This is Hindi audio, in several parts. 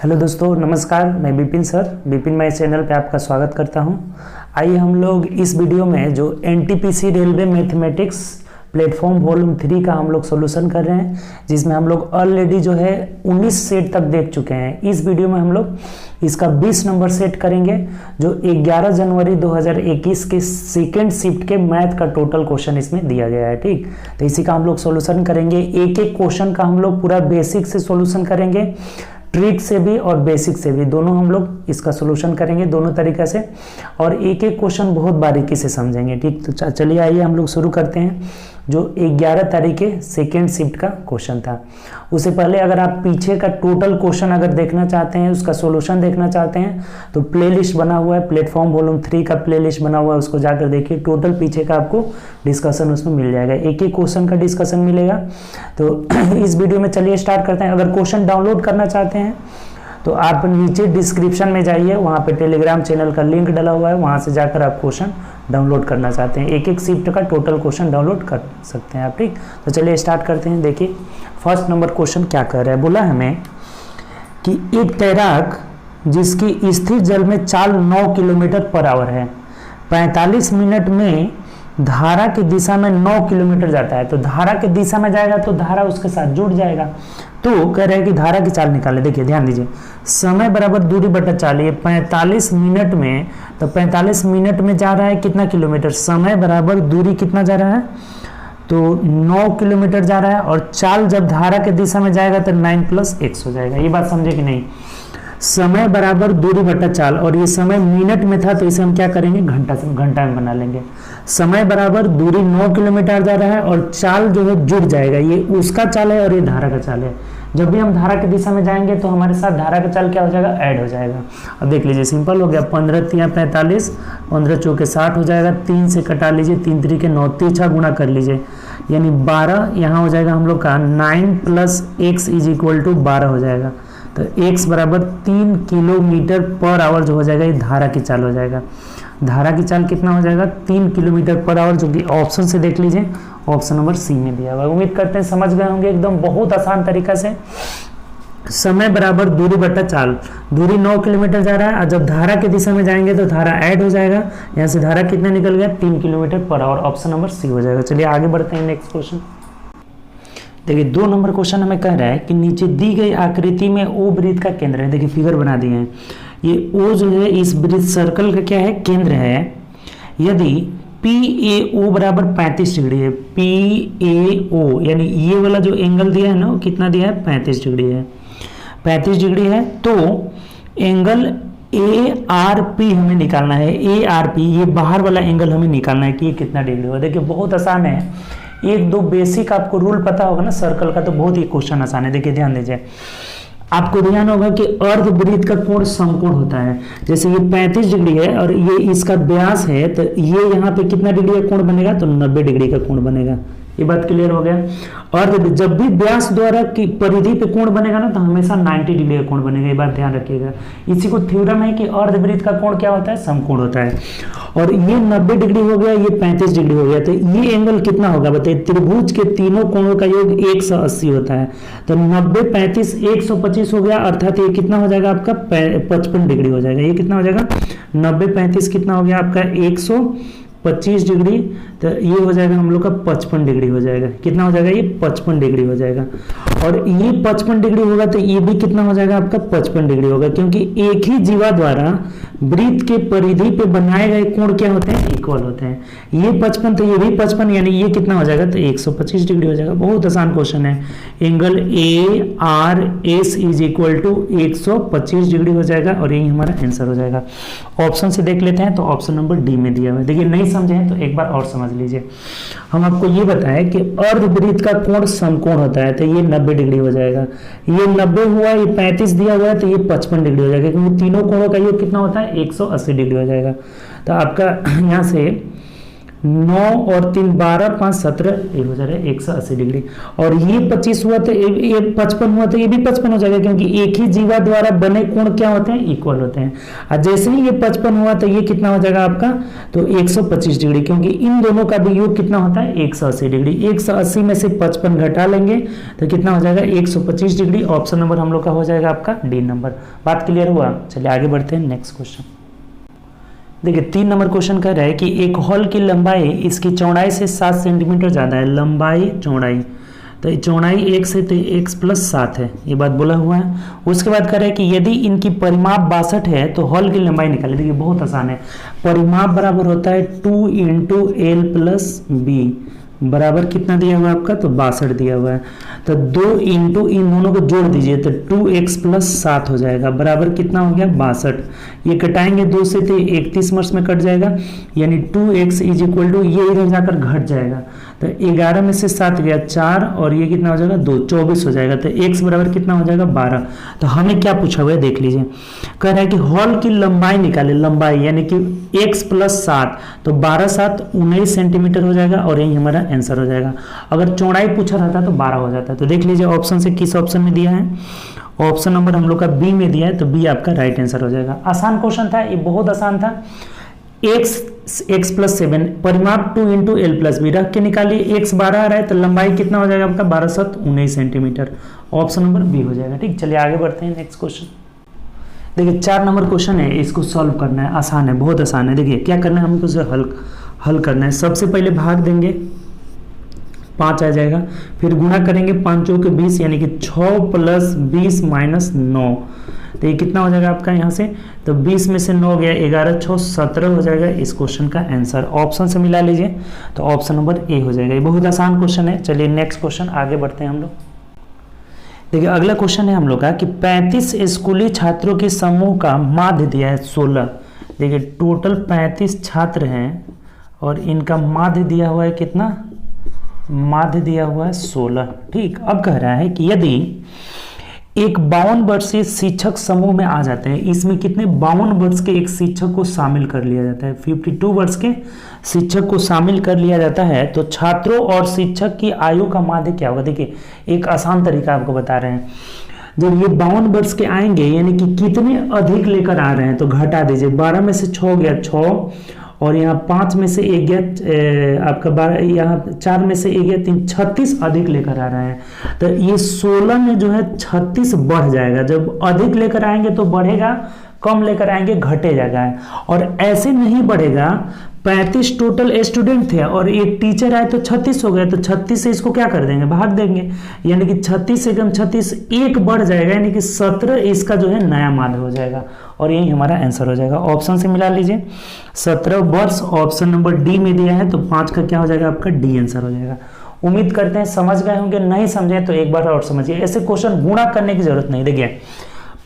हेलो दोस्तों, नमस्कार। मैं Bipin sir, Bipin my channel पे आपका स्वागत करता हूं। आइए हम लोग इस वीडियो में जो NTPC railway mathematics platform volume 3 का हम लोग सॉल्यूशन कर रहे हैं, जिसमें हम लोग ऑलरेडी जो है 19 सेट तक देख चुके हैं। इस वीडियो में हम लोग इसका 20 नंबर सेट करेंगे, जो 11 जनवरी 2021 के सेकेंड शिफ्ट के मैथ का टोटल क्वेश्चन इसमें दिया गया है। ठीक, तो इसी का हम लोग सॉल्यूशन करेंगे। एक एक क्वेश्चन का हम लोग पूरा बेसिक से सॉल्यूशन करेंगे, ट्रिक से भी और बेसिक से भी, दोनों हम लोग इसका सॉल्यूशन करेंगे दोनों तरीके से, और एक एक क्वेश्चन बहुत बारीकी से समझेंगे। ठीक, तो चलिए आइए हम लोग शुरू करते हैं। जो 11 तारीख के सेकेंड शिफ्ट का क्वेश्चन था, उससे पहले अगर आप पीछे का टोटल क्वेश्चन अगर देखना चाहते हैं, उसका सॉल्यूशन देखना चाहते हैं, तो प्लेलिस्ट बना हुआ है, प्लेटफॉर्म वॉल्यूम 3 का प्लेलिस्ट बना हुआ है, उसको जाकर देखिए। टोटल पीछे का आपको डिस्कशन उसमें मिल जाएगा, एक एक क्वेश्चन का डिस्कशन मिलेगा। तो इस वीडियो में चलिए स्टार्ट करते हैं। अगर क्वेश्चन डाउनलोड करना चाहते हैं तो आप नीचे डिस्क्रिप्शन में जाइए, वहाँ पे टेलीग्राम चैनल का लिंक डला हुआ है, वहाँ से जाकर आप क्वेश्चन डाउनलोड करना चाहते हैं, एक एक शिफ्ट का टोटल क्वेश्चन डाउनलोड कर सकते हैं आप। ठीक, तो चलिए स्टार्ट करते हैं। देखिए फर्स्ट नंबर क्वेश्चन क्या कह रहा है। बोला हमें कि एक तैराक जिसकी स्थिर जल में चाल 9 किलोमीटर पर आवर है, 45 मिनट में धारा की दिशा में 9 किलोमीटर जाता है। तो धारा की दिशा में जाएगा तो धारा उसके साथ जुड़ जाएगा। तो कह रहे हैं कि धारा की चाल निकाले। देखिए ध्यान दीजिए, समय बराबर दूरी बटा चाल, ये 45 मिनट में, तो 45 मिनट में जा रहा है कितना किलोमीटर, समय बराबर दूरी कितना जा रहा है, तो 9 किलोमीटर जा रहा है, और चाल जब धारा की दिशा में जाएगा तो 9 + x हो जाएगा। ये बात समझे कि नहीं। समय बराबर दूरी बटा चाल, और ये समय मिनट में था तो इसे हम क्या करेंगे, घंटा में बना लेंगे। समय बराबर दूरी 9 किलोमीटर जा रहा है और चाल जो है जुड़ जाएगा, ये उसका चाल है और ये धारा का चाल है। जब भी हम धारा की दिशा में जाएंगे तो हमारे साथ धारा का चाल क्या हो जाएगा, ऐड हो जाएगा। अब देख लीजिए, सिंपल हो गया। 15 × 3 = 45, 15 × 4 = 60 हो जाएगा। 3 से कटा लीजिए, 3 × 3 = 9, 3 गुना कर लीजिए, यानी 12 यहाँ हो जाएगा हम लोग का। 9 + x = 12 हो जाएगा। तो x बराबर 3 किलोमीटर पर आवर जो हो जाएगा, ये धारा की चाल हो जाएगा। धारा की चाल कितना हो जाएगा, 3 किलोमीटर पर आवर, जो कि ऑप्शन से देख लीजिए, ऑप्शन नंबर सी में दिया हुआ है। उम्मीद करते हैं समझ गए होंगे, एकदम बहुत आसान तरीका से। समय बराबर दूरी बटा चाल, दूरी 9 किलोमीटर जा रहा है, और जब धारा की दिशा में जाएंगे तो धारा ऐड हो जाएगा। यहाँ से धारा कितना निकल गया, 3 kilometre per hour, option number C हो जाएगा। चलिए आगे बढ़ते हैं नेक्स्ट क्वेश्चन। देखिए 2 नंबर क्वेश्चन हमें कह रहा है कि नीचे दी गई आकृति में ओ वृत्त का केंद्र है। देखिए फिगर बना दिए हैं, ये ओ जो है इस वृत्त सर्कल का क्या है, केंद्र है। यदि PAO बराबर 35 डिग्री है, PAO यानी ये वाला जो एंगल दिया है ना, वो कितना दिया है, 35 डिग्री है। 35 डिग्री है तो एंगल ARP हमें निकालना है। ARP ये बाहर वाला एंगल हमें निकालना है कि ये कितना डिग्री होगा। देखिए बहुत आसान है, एक दो बेसिक आपको रूल पता होगा ना सर्कल का, तो बहुत ही क्वेश्चन आसान है। देखिए ध्यान दीजिए, आपको ध्यान होगा कि अर्धवृत्त का कोण समकोण होता है। जैसे ये 35 डिग्री है और ये इसका व्यास है, तो ये यहाँ पे कितना डिग्री का कोण बनेगा, तो 90 डिग्री का कोण बनेगा। ये बात क्लियर हो गया। और जब भी व्यास द्वारा की परिधि पे कोण बनेगा ना, तो हमेशा 90 डिग्री का कोण बनेगा। ये बात ध्यान रखिएगा। इसी को थ्योरम है कि अर्धवृत्त का कोण क्या होता है, समकोण होता है। और ये 90 डिग्री हो गया, ये 35 डिग्री हो गया, तो ये एंगल कितना होगा बताइए। त्रिभुज के तीनों कोणों का योग 180 होता है, तो 90 35 125 हो गया, अर्थात ये कितना हो जाएगा आपका 55 डिग्री हो जाएगा। ये कितना हो जाएगा, 90 35 कितना हो गया आपका 125 डिग्री, तो ये हो जाएगा हम लोग का 55 डिग्री हो जाएगा। कितना हो जाएगा, ये 55 डिग्री हो जाएगा। और ये 55 डिग्री होगा तो ये भी कितना हो जाएगा आपका 55 डिग्री होगा, क्योंकि एक ही जीवा द्वारा वृत्त के परिधि पे बनाए गए कोण क्या होते हैं, इक्वल होते हैं। ये 55 तो ये भी 55, यानी ये कितना हो जाएगा, तो 125 डिग्री हो जाएगा। बहुत आसान क्वेश्चन है। एंगल ARS = 125 डिग्री हो जाएगा, और यही हमारा आंसर हो जाएगा। ऑप्शन से देख लेते हैं, तो ऑप्शन नंबर डी में दिया हुआ है। देखिए नहीं समझे हैं तो एक बार और समझ लीजिए। हम आपको ये बताएं कि अर्धवृत्त का कोण समकोण होता है, तो ये 90 डिग्री हो जाएगा। ये 90 हुआ, ये 35 दिया हुआ है, तो ये 55 डिग्री हो जाएगा, क्योंकि तीनों कोणों का योग कितना होता है, 180 डिग्री हो जाएगा। तो आपका यहाँ से 9 और 3 12 5 17 ये हो जाएगा 180 डिग्री। और ये 25 हुआ तो ये 55 हुआ तो ये भी 55 हो जाएगा, क्योंकि एक ही जीवा द्वारा बने कोण क्या होते हैं, इक्वल होते हैं। और जैसे ही ये 55 हुआ तो ये कितना हो जाएगा आपका, तो 125 डिग्री, क्योंकि इन दोनों का भी योग कितना होता है 180 डिग्री। 180 में से 55 घटा लेंगे तो कितना हो जाएगा 125 डिग्री। ऑप्शन नंबर हम लोग का हो जाएगा आपका डी नंबर। बात क्लियर हुआ? चलिए आगे बढ़ते हैं नेक्स्ट क्वेश्चन। देखिए 3 नंबर क्वेश्चन कह रहा है कि एक हॉल की लंबाई इसकी चौड़ाई से 7 सेंटीमीटर ज़्यादा है। लंबाई चौड़ाई, तो चौड़ाई 1 से तो x + 7 है, ये बात बोला हुआ है। उसके बाद कह रहा है कि यदि इनकी परिमाप 62 है तो हॉल की लंबाई निकाले। देखिए बहुत आसान है, परिमाप बराबर होता है 2 × L + B बराबर कितना दिया हुआ है आपका, तो 62 दिया हुआ है। तो 2 × इन दोनों को जोड़ दीजिए तो 2x + 7 हो जाएगा बराबर कितना हो गया 62। ये कटाएंगे 2 से तो 31 मार्क्स में कट जाएगा, यानी 2x = ये इधर जाकर घट जाएगा। तो 11 में से 7 गया 4 और ये कितना हो जाएगा 2, 24 हो जाएगा। तो x बराबर कितना हो जाएगा 12। तो हमें क्या पूछा हुआ है देख लीजिए, कह रहा है कि हॉल की लंबाई निकाले। लंबाई यानी कि x + 7, तो 12 7 19 सेंटीमीटर हो जाएगा और यही हमारा आंसर हो जाएगा। अगर चौड़ाई पूछा रहता तो 12 हो जाता है। तो देख लीजिए ऑप्शन से किस ऑप्शन में दिया है, ऑप्शन नंबर हम लोग का बी में दिया है, तो बी आपका राइट आंसर हो जाएगा। आसान क्वेश्चन था ये, बहुत आसान था। x + 7 परिमाप 2 × L + B रख के निकालिए। x 12 आ रहा है तो लंबाई कितना हो जाएगा आपका 12 7 19 सेंटीमीटर। ऑप्शन नंबर बी हो जाएगा। ठीक, चलिए आगे बढ़ते हैं नेक्स्ट क्वेश्चन। देखिए 4 नंबर क्वेश्चन है, इसको सॉल्व करना है। आसान है, बहुत आसान है। देखिए क्या करना है हमको, उसे हल करना है। सबसे पहले भाग देंगे, 5 आ जाएगा, फिर गुणा करेंगे 5 चौके 20 यानी कि 6 + 20 - 9, तो ये कितना हो जाएगा आपका यहाँ से, तो 20 में से 9 गया 11 6 17 हो जाएगा इस क्वेश्चन का आंसर। ऑप्शन से मिला लीजिए तो ऑप्शन नंबर ए हो जाएगा। ये बहुत आसान क्वेश्चन है। चलिए नेक्स्ट क्वेश्चन आगे बढ़ते हैं हम लोग। देखिए अगला क्वेश्चन है हम लोग का कि 35 स्कूली छात्रों के समूह का माध्य दिया है 16। देखिए टोटल 35 छात्र हैं और इनका माध्य दिया हुआ है कितना, माध्य दिया हुआ है 16। ठीक, अब कह रहा है कि यदि एक 52 वर्षीय शिक्षक समूह में आ जाते हैं, इसमें कितने 52 वर्ष के एक शिक्षक को शामिल कर लिया जाता है, 52 वर्ष के शिक्षक को शामिल कर लिया जाता है, तो छात्रों और शिक्षक की आयु का माध्य क्या होगा। देखिए एक आसान तरीका आपको बता रहे हैं। जब ये 52 वर्ष के आएंगे यानी कि कितने अधिक लेकर आ रहे हैं, तो घटा दीजिए। 12 में से 6 गया 6 और यहाँ 5 में से 1 गया आपका 12, यहाँ 4 में से 1 गया 3, 36 अधिक लेकर आ रहे हैं। तो ये 16 में जो है 36 बढ़ जाएगा। जब अधिक लेकर आएंगे तो बढ़ेगा, कम लेकर आएंगे घटे जाएगा। और ऐसे नहीं बढ़ेगा, 35 टोटल स्टूडेंट थे और एक टीचर आए तो 36 हो गए, तो 36 से इसको क्या कर देंगे, भाग देंगे, यानी कि 36 से 36 एक बढ़ जाएगा, यानी कि 17 इसका जो है नया माध्य हो जाएगा और यही हमारा आंसर हो जाएगा। ऑप्शन से मिला लीजिए, 17 वर्ष ऑप्शन नंबर डी में दिया है, तो 5 का क्या हो जाएगा आपका डी आंसर हो जाएगा। उम्मीद करते हैं समझ गए होंगे, नहीं समझे तो एक बार और समझिए। ऐसे क्वेश्चन गुणा करने की जरूरत नहीं। देखिए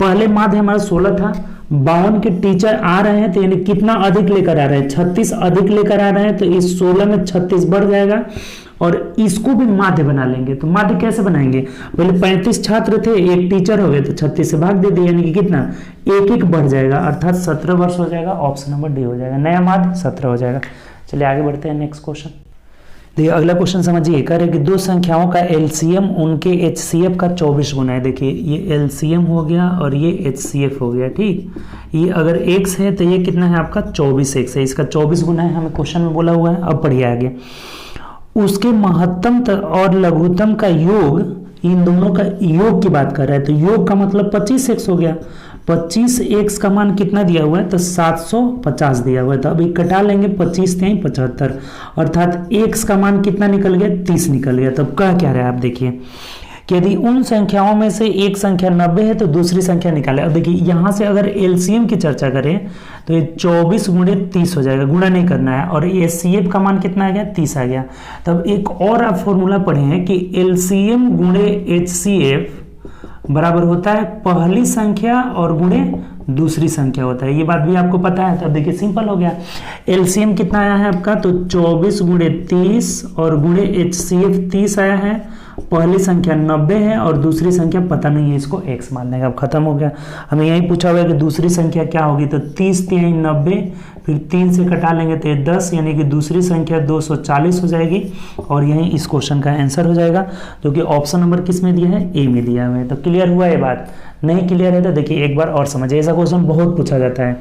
पहले माध्य हमारा 16 था, 52 के टीचर आ रहे हैं तो यानी कितना अधिक लेकर आ रहे हैं, 36 अधिक लेकर आ रहे हैं, तो इस 16 में 36 बढ़ जाएगा और इसको भी माध्य बना लेंगे। तो माध्य कैसे बनाएंगे, पहले 35 छात्र थे, एक टीचर हो गए, तो 36 से भाग दे दिए, यानी कि कितना एक एक बढ़ जाएगा, अर्थात 17 वर्ष हो जाएगा। ऑप्शन नंबर डी हो जाएगा, नया माध्य 17 हो जाएगा। चलिए आगे बढ़ते हैं नेक्स्ट क्वेश्चन। देखिए अगला क्वेश्चन समझिए, कह रहे कि दो संख्याओं का एलसीएम उनके एचसीएफ का 24 गुना है। देखिए ये एलसीएम हो गया और ये एचसीएफ हो गया। ठीक, ये अगर x है तो ये कितना है आपका 24x है, इसका 24 गुना है, हमें क्वेश्चन में बोला हुआ है। अब पढ़िए आगे, उसके महत्तम और लघुत्तम का योग, इन दोनों का योग की बात कर रहा है, तो योग का मतलब 25x हो गया। 25x का मान कितना दिया हुआ है, तो 750 दिया हुआ है। तो अभी कटा लेंगे, 25 × 75, अर्थात x का मान कितना निकल गया, 30 निकल गया। तब कह क्या रहा है आप देखिए कि यदि उन संख्याओं में से एक संख्या 90 है तो दूसरी संख्या निकाले। अब देखिए यहाँ से अगर एलसीएम की चर्चा करें तो ये 24 × 30 हो जाएगा, गुणा नहीं करना है, और एचसीएफ का मान कितना आ गया, 30 आ गया। तब एक और आप फॉर्मूला पढ़े हैं कि एलसीएम × एचसीएफ बराबर होता है पहली संख्या और गुणे दूसरी संख्या होता है। ये बात भी आपको पता है। तब देखिए सिंपल हो गया, एलसीएम कितना आया है आपका, तो 24 × 30 और गुणे एचसीएफ 30 आया है, पहली संख्या 90 है और दूसरी संख्या पता नहीं है, इसको x मान लेंगे। अब खत्म हो गया। हमें यही पूछा हुआ है कि दूसरी संख्या क्या होगी, तो 30 तिहाई 90, फिर 3 से कटा लेंगे तो 10, यानी कि दूसरी संख्या 240 हो जाएगी और यही इस क्वेश्चन का आंसर हो जाएगा, जो कि ऑप्शन नंबर किस में दिया है, ए में दिया हुआ है। तो क्लियर हुआ ये बात? नहीं क्लियर है तो देखिए एक बार और समझिए, ऐसा क्वेश्चन बहुत पूछा जाता है।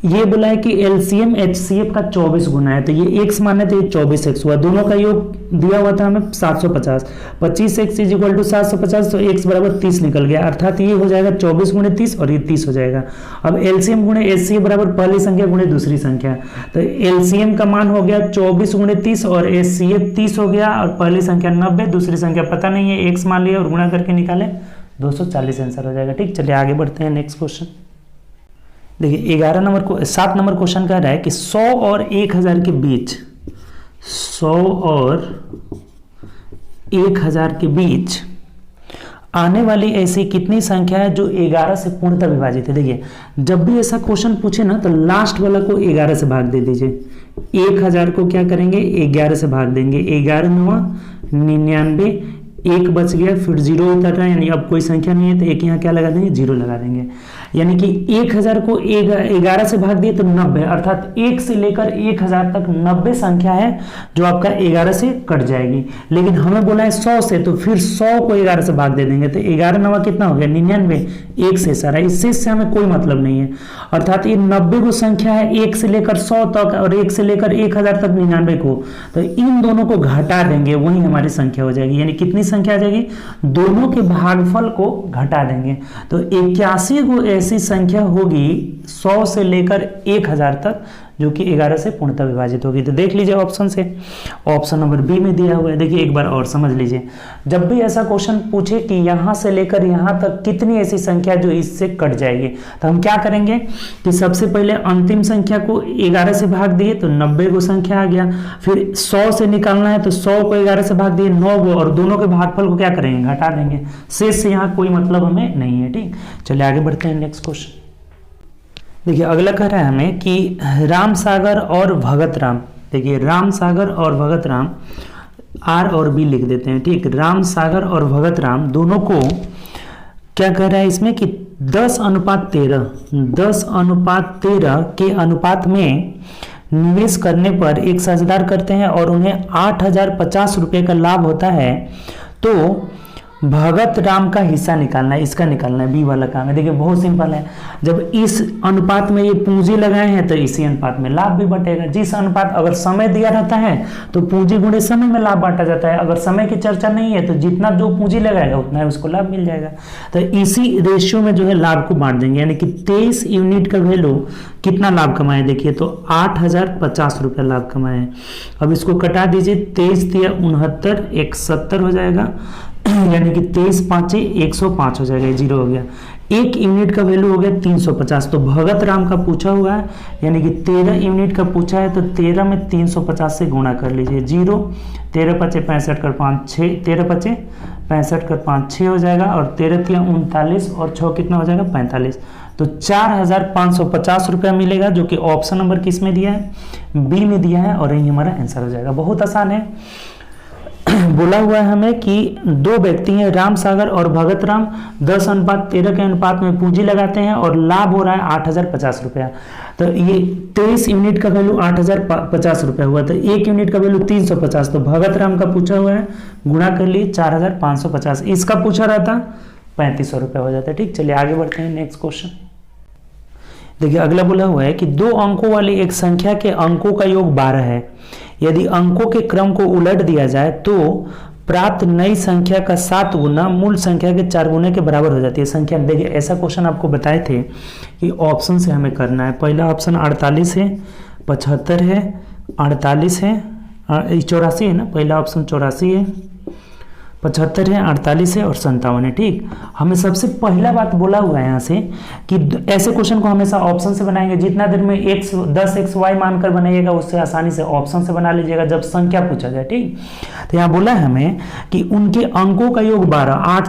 ये बोला है कि एलसीएम एचसीएफ का 24 गुना है, तो ये x माने तो ये 24x हुआ। दोनों का योग दिया हुआ था हमें 750, 25x इज इक्वल टू 750, तो x बराबर 30 निकल गया, अर्थात ये हो जाएगा 24 गुणे 30 और ये 30 हो जाएगा। अब एलसीएम गुणे एचसीएफ बराबर पहली संख्या गुणे दूसरी संख्या, तो एलसीएम का मान हो गया 24 गुणे 30 और एचसीएफ 30 हो गया, और पहली संख्या 90, दूसरी संख्या पता नहीं है, x मान लिया और गुणा करके निकाले 240 आंसर हो जाएगा। ठीक, चलिए आगे बढ़ते हैं नेक्स्ट क्वेश्चन। देखिए 11 नंबर को 7 नंबर क्वेश्चन कह रहा है कि 100 और 1000 के बीच, 100 और 1000 के बीच आने वाली ऐसी कितनी संख्या है जो 11 से पूर्णतः विभाजित है। देखिए जब भी ऐसा क्वेश्चन पूछे ना तो लास्ट वाला को 11 से भाग दे दीजिए। 1000 को क्या करेंगे, 11 से भाग देंगे, 11 9 99, एक बच गया, फिर जीरो उतर रहा है, यानी अब कोई संख्या नहीं है तो एक यहाँ क्या लगा देंगे, जीरो लगा देंगे। यानी कि 1000 को 11 से भाग दिए तो 90, अर्थात 1 से लेकर 1000 तक 90 संख्या है जो आपका 11 से कट जाएगी। लेकिन हमें बोला है 100 से, तो फिर 100 को 11 से भाग दे देंगे, तो 11 9 कितना हो गया, 99, 1 से सारा, इससे हमें कोई मतलब नहीं है। अर्थात ये 90 को संख्या है 1 से लेकर 100 तक और 1 से लेकर 1000 तक 99 को, तो इन दोनों को घटा देंगे, वही हमारी संख्या हो जाएगी। यानी कितनी संख्या आ जाएगी, दोनों के भागफल को घटा देंगे, तो 81 को ऐसी संख्या होगी 100 से लेकर 1000 तक जो कि 11 से पूर्णतः विभाजित होगी। तो देख लीजिए ऑप्शन से, ऑप्शन नंबर बी में दिया हुआ है। देखिए एक बार और समझ लीजिए, जब भी ऐसा क्वेश्चन पूछे कि यहां से लेकर यहां तक कितनी ऐसी संख्या जो इससे कट जाएगी, तो हम क्या करेंगे कि सबसे पहले अंतिम संख्या को 11 से भाग दिए तो 90 को संख्या आ गया, फिर 100 से निकालना है तो 100 को 11 से भाग दिए 9 को, और दोनों के भागफल को क्या करेंगे, घटा देंगे। शेष से यहाँ कोई मतलब हमें नहीं है। ठीक, चलिए आगे बढ़ते हैं नेक्स्ट क्वेश्चन। देखिए अगला कह रहा है हमें कि राम सागर और भगत राम, देखिए राम सागर और भगत राम, आर और बी लिख देते हैं। ठीक, राम सागर और भगत राम दोनों को क्या कह रहा है इसमें कि 10:13 के अनुपात में निवेश करने पर एक साझेदार करते हैं और उन्हें 8050 रुपये का लाभ होता है, तो भगत राम का हिस्सा निकालना है, इसका निकालना है, बी वाला काम है। देखिए बहुत सिंपल है, जब इस अनुपात में ये पूंजी लगाए हैं तो इसी अनुपात में लाभ भी बटेगा। जिस अनुपात, अगर समय दिया रहता है तो पूंजी गुणे समय में लाभ बांटा जाता है, अगर समय की चर्चा नहीं है तो जितना जो पूंजी लगाएगा उतना ही उसको लाभ मिल जाएगा। तो इसी रेशियो में जो है लाभ को बांट देंगे, यानी कि 23 यूनिट का वैल्यू कितना लाभ कमाए, देखिए तो 8050 रुपये लाभ कमाए। अब इसको कटा दीजिए, 23 तिया 69, 170 हो जाएगा, यानी कि 23 5 105 हो जाएगा, जीरो हो गया। 1 यूनिट का वैल्यू हो गया 350, तो भगत राम का पूछा हुआ है, यानी कि 13 यूनिट का पूछा है, तो 13 में 350 से गुणा कर लीजिए, जीरो, 13 5 65 कर 5 6, 13 5 65 कर 5 6 हो जाएगा, और 13 तिया 39 और 6 कितना हो जाएगा 45, तो 4550 रुपया मिलेगा, जो कि ऑप्शन नंबर किस में दिया है, बी में दिया है, और यही हमारा आंसर हो जाएगा। बहुत आसान है। बोला हुआ है हमें कि दो व्यक्ति हैं राम सागर और भगत राम, 10:13 के अनुपात में पूंजी लगाते हैं और लाभ हो रहा है 8050 रुपया। तो ये 23 यूनिट का वैल्यू 8050 रुपया हुआ, तो 1 यूनिट का वैल्यू 350, तो भगत राम का पूछा हुआ है, गुणा कर लिए 4550, इसका पूछा रहता 3500 रुपया हो जाता है। ठीक, चलिए आगे बढ़ते हैं नेक्स्ट क्वेश्चन। देखिए अगला बोला हुआ है कि 2 अंकों वाली एक संख्या के अंकों का योग 12 है, यदि अंकों के क्रम को उलट दिया जाए तो प्राप्त नई संख्या का 7 गुना मूल संख्या के 4 गुने के बराबर हो जाती है संख्या। देखिए ऐसा क्वेश्चन आपको बताए थे कि ऑप्शन से हमें करना है। पहला ऑप्शन 48 है, 75 है, 48 है, 84 है ना, पहला ऑप्शन 84 है, 75 है, 48 है और 57 है। ठीक, हमें सबसे पहला बात बोला हुआ है यहाँ से कि ऐसे क्वेश्चन को हमेशा ऑप्शन से बनाएंगे। जितना देर में 10xy मानकर बनाइएगा उससे आसानी से ऑप्शन से बना लीजिएगा जब संख्या पूछा जाए। ठीक, तो यहाँ बोला है हमें कि उनके अंकों का योग 12, 8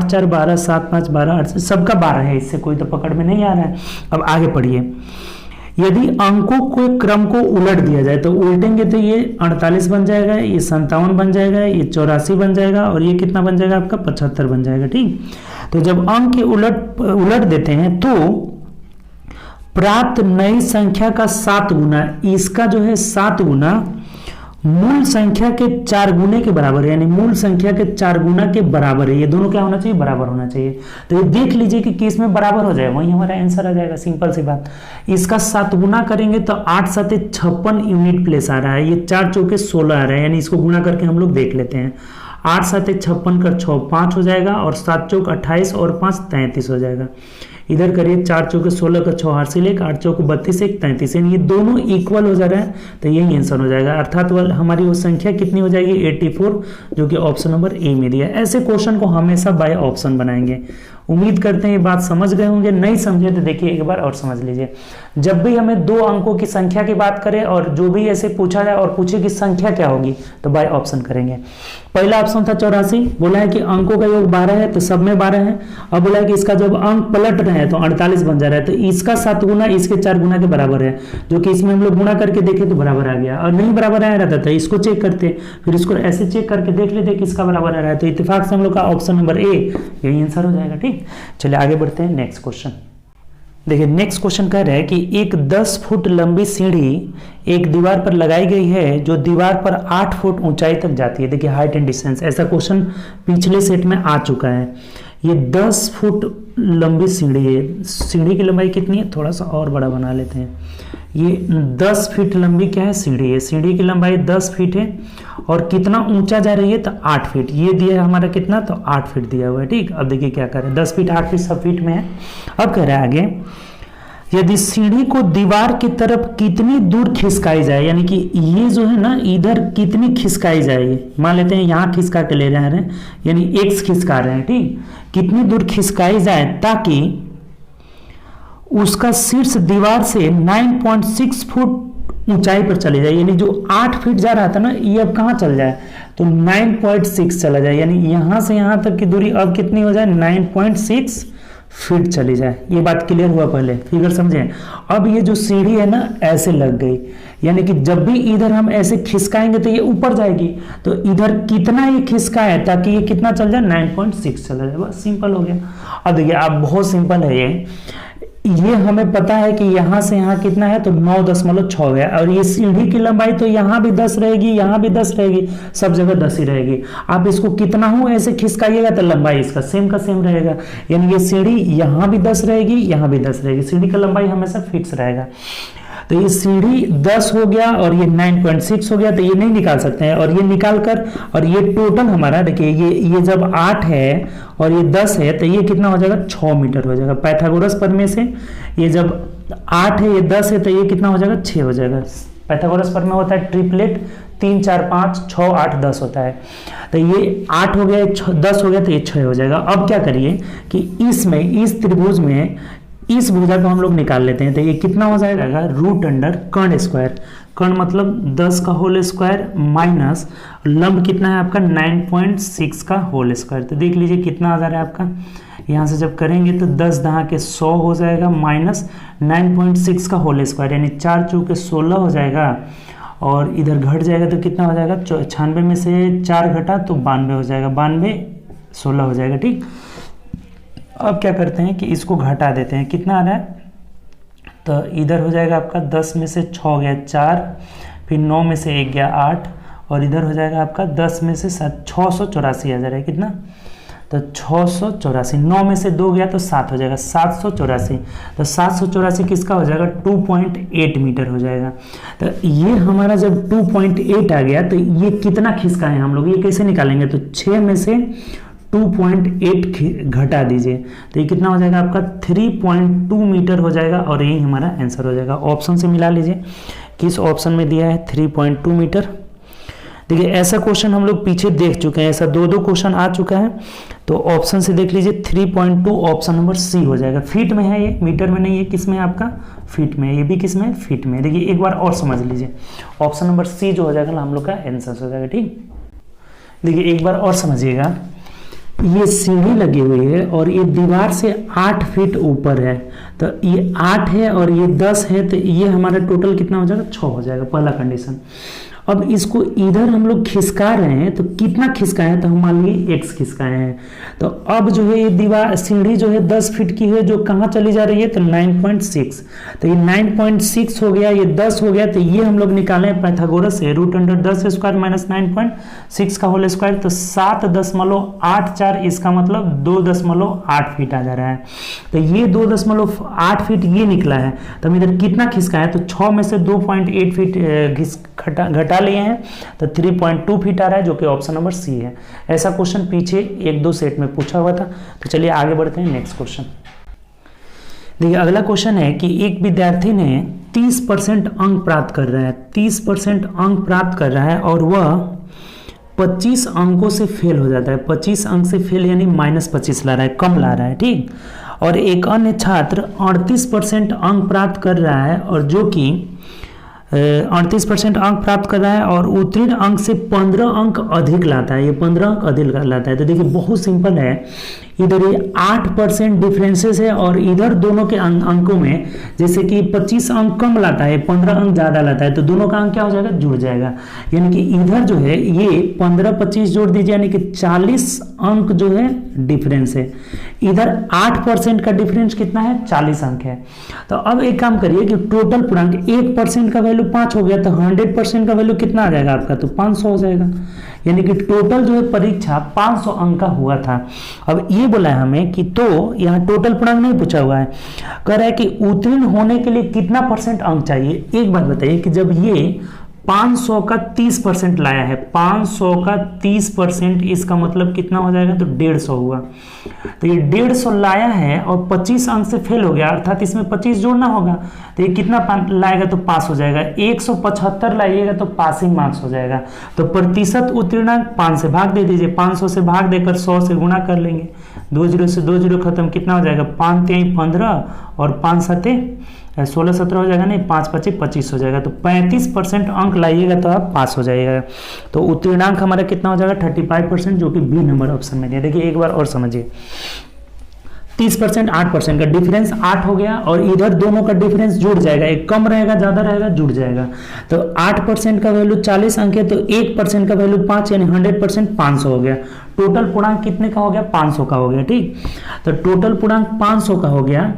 4 12, 7 5 12, 8 सबका 12 है, इससे कोई तो पकड़ में नहीं आ रहा है। अब आगे पढ़िए, यदि अंकों के क्रम को उलट दिया जाए तो उल्टेंगे तो ये 48 बन जाएगा, ये 57 बन जाएगा, ये 84 बन जाएगा और ये कितना बन जाएगा आपका 75 बन जाएगा। ठीक, तो जब अंक के उलट देते हैं तो प्राप्त नई संख्या का 7 गुना, इसका जो है 7 गुना मूल संख्या के 4 गुने के बराबर है, यानी मूल संख्या के 4 गुना के बराबर है। ये दोनों क्या होना चाहिए, बराबर होना चाहिए। तो ये देख लीजिए कि किस में बराबर हो जाए, वही हमारा आंसर आ जाएगा। सिंपल सी बात। इसका 7 गुना करेंगे तो 8 7 56 यूनिट प्लेस आ रहा है, ये 4 चौके 16 आ रहा है, यानी इसको गुना करके हम लोग देख लेते हैं। 8 7 56 का 6 5 हो जाएगा और 7 चौक 28 और 5 33 हो जाएगा। इधर करिए 4 चौके 16 का 6 हासिल 1, 8 चौके 32 1 33, यानी ये दोनों इक्वल हो जा रहा है, तो यही आंसर हो जाएगा। अर्थात हमारी वो संख्या कितनी हो जाएगी 84, जो कि ऑप्शन नंबर ए में दिया है। ऐसे क्वेश्चन को हमेशा बाय ऑप्शन बनाएंगे। उम्मीद करते हैं ये बात समझ गए होंगे, नहीं समझे तो देखिए एक बार और समझ लीजिए। जब भी हमें 2 अंकों की संख्या की बात करें और जो भी ऐसे पूछा जाए और पूछे कि संख्या क्या होगी, तो बाय ऑप्शन करेंगे। पहला ऑप्शन था 84, बोला है कि अंकों का योग 12 है तो सब में 12 है। अब बोला है कि इसका जब अंक पलट रहे हैं तो 48 बन जा रहा है, तो इसका 7 गुना इसके 4 गुना के बराबर है, जो कि इसमें हम लोग गुना करके देखे तो बराबर आ गया। और नहीं बराबर आया रहता था इसको चेक करते, फिर इसको ऐसे चेक करके देख लेते किसका बराबर आ रहा है, तो इत्तेफाक से हम लोग का ऑप्शन नंबर ए यही आंसर हो जाएगा। ठीक, चलिए आगे बढ़ते हैं। नेक्स्ट क्वेश्चन देखिए। नेक्स्ट क्वेश्चन कह रहा है कि एक 10 फुट लंबी सीढ़ी एक दीवार पर लगाई गई है जो दीवार पर 8 फुट ऊंचाई तक जाती है। देखिए हाइट एंड डिस्टेंस, ऐसा क्वेश्चन पिछले सेट में आ चुका है। ये 10 फुट लंबी सीढ़ी है, सीढ़ी की लंबाई कितनी है, थोड़ा सा और बड़ा बना लेते हैं। ये 10 फीट लंबी क्या है, सीढ़ी है। सीढ़ी की लंबाई 10 फीट है और कितना ऊंचा जा रही है, तो 8 फीट। ये दिया है हमारा कितना, तो 8 फीट दिया हुआ है। ठीक, अब देखिए क्या करें, 10 फीट 8 फीट सब फीट में है। अब कह रहा है आगे, यदि सीढ़ी को दीवार की तरफ कितनी दूर खिसकाई जाए, यानी कि ये जो है ना इधर कितनी खिसकाई जाए, मान लेते हैं यहाँ खिसका के ले रहे हैं, यानी x खिसका रहे हैं। ठीक, कितनी दूर खिसकाई जाए ताकि उसका शीर्ष दीवार से 9.6 फुट ऊंचाई पर चले जाए, यानी जो 8 फीट जा रहा था ना ये अब कहाँ चल जाए, तो 9.6 चला जाए, यानी यहां से यहां तक की दूरी अब कितनी हो जाए, 9.6 फीट चली जाए। ये बात क्लियर हुआ, पहले फिगर समझे। अब ये जो सीढ़ी है ना ऐसे लग गई, यानी कि जब भी इधर हम ऐसे खिसकाएंगे तो ये ऊपर जाएगी, तो इधर कितना ये खिसकाए ताकि ये कितना चल जाए, 9.6 चला जाए। बस सिंपल हो गया। अब देखिए आप, बहुत सिंपल है ये हमें पता है कि यहां से यहां कितना है, तो 9.6 है, और ये सीढ़ी की लंबाई तो यहां भी 10 रहेगी, यहां भी 10 रहेगी, सब जगह 10 ही रहेगी। आप इसको कितना हो ऐसे खिसकाइएगा तो लंबाई इसका सेम का सेम रहेगा, यानी ये सीढ़ी यहां भी 10 रहेगी, यहां भी 10 रहेगी। सीढ़ी का लंबाई हमेशा फिक्स रहेगा। तो ये सीढ़ी 10 हो गया और ये 9.6 हो गया, तो ये नहीं निकाल सकते हैं, और ये निकाल कर, और ये टोटल हमारा देखिए ये जब 8 है और ये 10 है तो ये कितना हो जाएगा, 6 मीटर हो जाएगा। पाइथागोरस प्रमेय से ये जब 8 है ये 10 है तो ये कितना हो जाएगा, 6 हो जाएगा। पाइथागोरस प्रमेय होता है ट्रिपलेट, 3 4 5 6 8 10 होता है, तो ये 8 हो गया, 10 हो गया, तो ये 6 हो जाएगा। अब क्या करिए कि इसमें, इस त्रिभुज में इस भुजा को हम लोग निकाल लेते हैं, तो ये कितना हो जाएगा, रूट अंडर कर्ण स्क्वायर, कर्ण मतलब 10 का होल स्क्वायर माइनस लंब कितना है आपका 9.6 का होल स्क्वायर। तो देख लीजिए कितना आ जा रहा है आपका, यहाँ से जब करेंगे तो 10 दहा के 100 हो जाएगा, माइनस 9.6 का होल स्क्वायर, यानी 4 चौके 16 हो जाएगा, और इधर घट जाएगा तो कितना हो जाएगा, 96 में से 4 घटा तो 92 हो जाएगा, 92 16 हो जाएगा। ठीक, अब क्या करते हैं कि इसको घटा देते हैं, कितना आ रहा है, तो इधर हो जाएगा आपका 10 में से 6 गया 4, फिर 9 में से 1 गया 8, और इधर हो जाएगा आपका 10 में से 7 684 आ जा रहा है, कितना, तो 684, 9 में से 2 गया तो 7 हो जाएगा, 784, तो 784 किसका हो जाएगा, 2.8 मीटर हो जाएगा। तो ये हमारा जब 2.8 आ गया तो ये कितना खिसका है हम लोग, ये कैसे निकालेंगे, तो 6 में से 2.8 घटा दीजिए, तो ये कितना हो जाएगा आपका 3.2 मीटर हो जाएगा, और यही हमारा आंसर हो जाएगा। ऑप्शन से मिला लीजिए किस ऑप्शन में दिया है 3.2 मीटर। देखिए ऐसा क्वेश्चन हम लोग पीछे देख चुके हैं, ऐसा 2 क्वेश्चन आ चुका है, तो ऑप्शन से देख लीजिए 3.2 ऑप्शन नंबर सी हो जाएगा। फीट में है ये, मीटर में नहीं है, किस में है आपका, फीट में है, ये भी किस में है, फीट में। देखिए एक बार और समझ लीजिए, ऑप्शन नंबर सी जो हो जाएगा हम लोग का आंसर हो जाएगा। ठीक, देखिए एक बार और समझिएगा ये सीढ़ी लगी हुई है और ये दीवार से 8 फीट ऊपर है, तो ये 8 है और ये 10 है, तो ये हमारा टोटल कितना हो जाएगा, 6 हो जाएगा, पहला कंडीशन। अब इसको इधर हम लोग खिसका रहे हैं, तो कितना खिसकाए हैं, तो हम मान लीजिए x खिसकाए हैं। तो अब जो है ये दीवार सीढ़ी जो है 10 फीट की है, जो कहाँ चली जा रही है, तो 9.6, तो ये 9.6 हो गया, ये 10 हो गया, तो ये हम लोग निकाले पाइथागोरस से, √10 स्क्वायर माइनस 9.6 का होल स्क्वायर, तो 7.84, इसका मतलब 2.8 फीट आ जा रहा है। तो ये 2.8 फीट ये निकला है, तो हम इधर कितना खिसकाया, तो 6 में से 2.8 फीट घटा लिए हैं, तो 3.2 फीट आ रहा है, जो कि ऑप्शन नंबर सी है। ऐसा क्वेश्चन पीछे 1-2 सेट में पूछा हुआ था। तो चलिए आगे बढ़ते हैं नेक्स्ट क्वेश्चन। देखिए अगला क्वेश्चन है कि एक विद्यार्थी ने 30% अंक प्राप्त कर रहा है, 30% अंक प्राप्त कर रहा है और वह 25 अंकों से फेल हो जाता है। 25 अंक से फेल यानी -25 ला रहा है, कम ला रहा है, ठीक। और एक अन्य छात्र 38% अंक प्राप्त कर रहा है और जो कि 38% अंक प्राप्त कर रहा है और उत्तीर्ण अंक से 15 अंक अधिक लाता है, ये 15 अंक अधिक लाता है। तो देखिए बहुत सिंपल है, इधर ये 8% डिफरेंसेस है और इधर दोनों के अंकों में जैसे कि 25 अंक कम लाता है, 15 अंक ज्यादा लाता है, तो दोनों का अंक क्या हो जाएगा, जुड़ जाएगा। यानी कि इधर जो है ये 15-25 जोड़ दीजिए, यानी कि 40 अंक जो है डिफरेंस है। इधर 8% का डिफरेंस कितना है, 40 अंक है। तो अब एक काम करिए कि टोटल पूर्णांक 1% का वैल्यू 5 हो गया, तो 100% का वैल्यू कितना आ जाएगा आपका, तो 500 हो जाएगा। यानी कि टोटल जो है परीक्षा 500 अंक का हुआ था। अब ये बोला है हमें कि, तो यहाँ टोटल पूर्णांक नहीं पूछा हुआ है, कह रहा है कि उत्तीर्ण होने के लिए कितना % अंक चाहिए। एक बात बताइए कि जब ये 500 का 30% लाया है, 500 का 30%, इसका मतलब कितना हो जाएगा, तो 150 हुआ। तो ये 150 लाया है और 25 अंक से फेल हो गया, अर्थात इसमें 25 जोड़ना होगा, तो ये कितना लाएगा, तो पास हो जाएगा। 175 लाइएगा तो पासिंग मार्क्स हो जाएगा। तो प्रतिशत उत्तीर्णांक 5 से भाग दे दीजिए, 500 से भाग देकर 100 से गुणा कर लेंगे, 2 जीरो से 2 जीरो खत्म, कितना हो जाएगा, 5 3 15 और 5 7 16-17 हो जाएगा, नहीं 5 25 25 हो जाएगा। तो 35% अंक लाइएगा तो आप पास हो जाइएगा। तो उत्तीर्णांक हमारा कितना हो जाएगा, 35%, जो कि बी नंबर ऑप्शन में दिया। देखिए एक बार और समझिए, 30% 8% का डिफरेंस 8 हो गया और इधर दोनों का डिफरेंस जुड़ जाएगा, एक कम रहेगा ज्यादा रहेगा, जुड़ जाएगा। तो 8% का वैल्यू 40 अंक है, तो 1% का वैल्यू 5 यानी 100% 500 हो गया। टोटल पूर्णांक कितने का हो गया, 500 का हो गया, ठीक। तो टोटल पूर्णांक 500 का हो गया।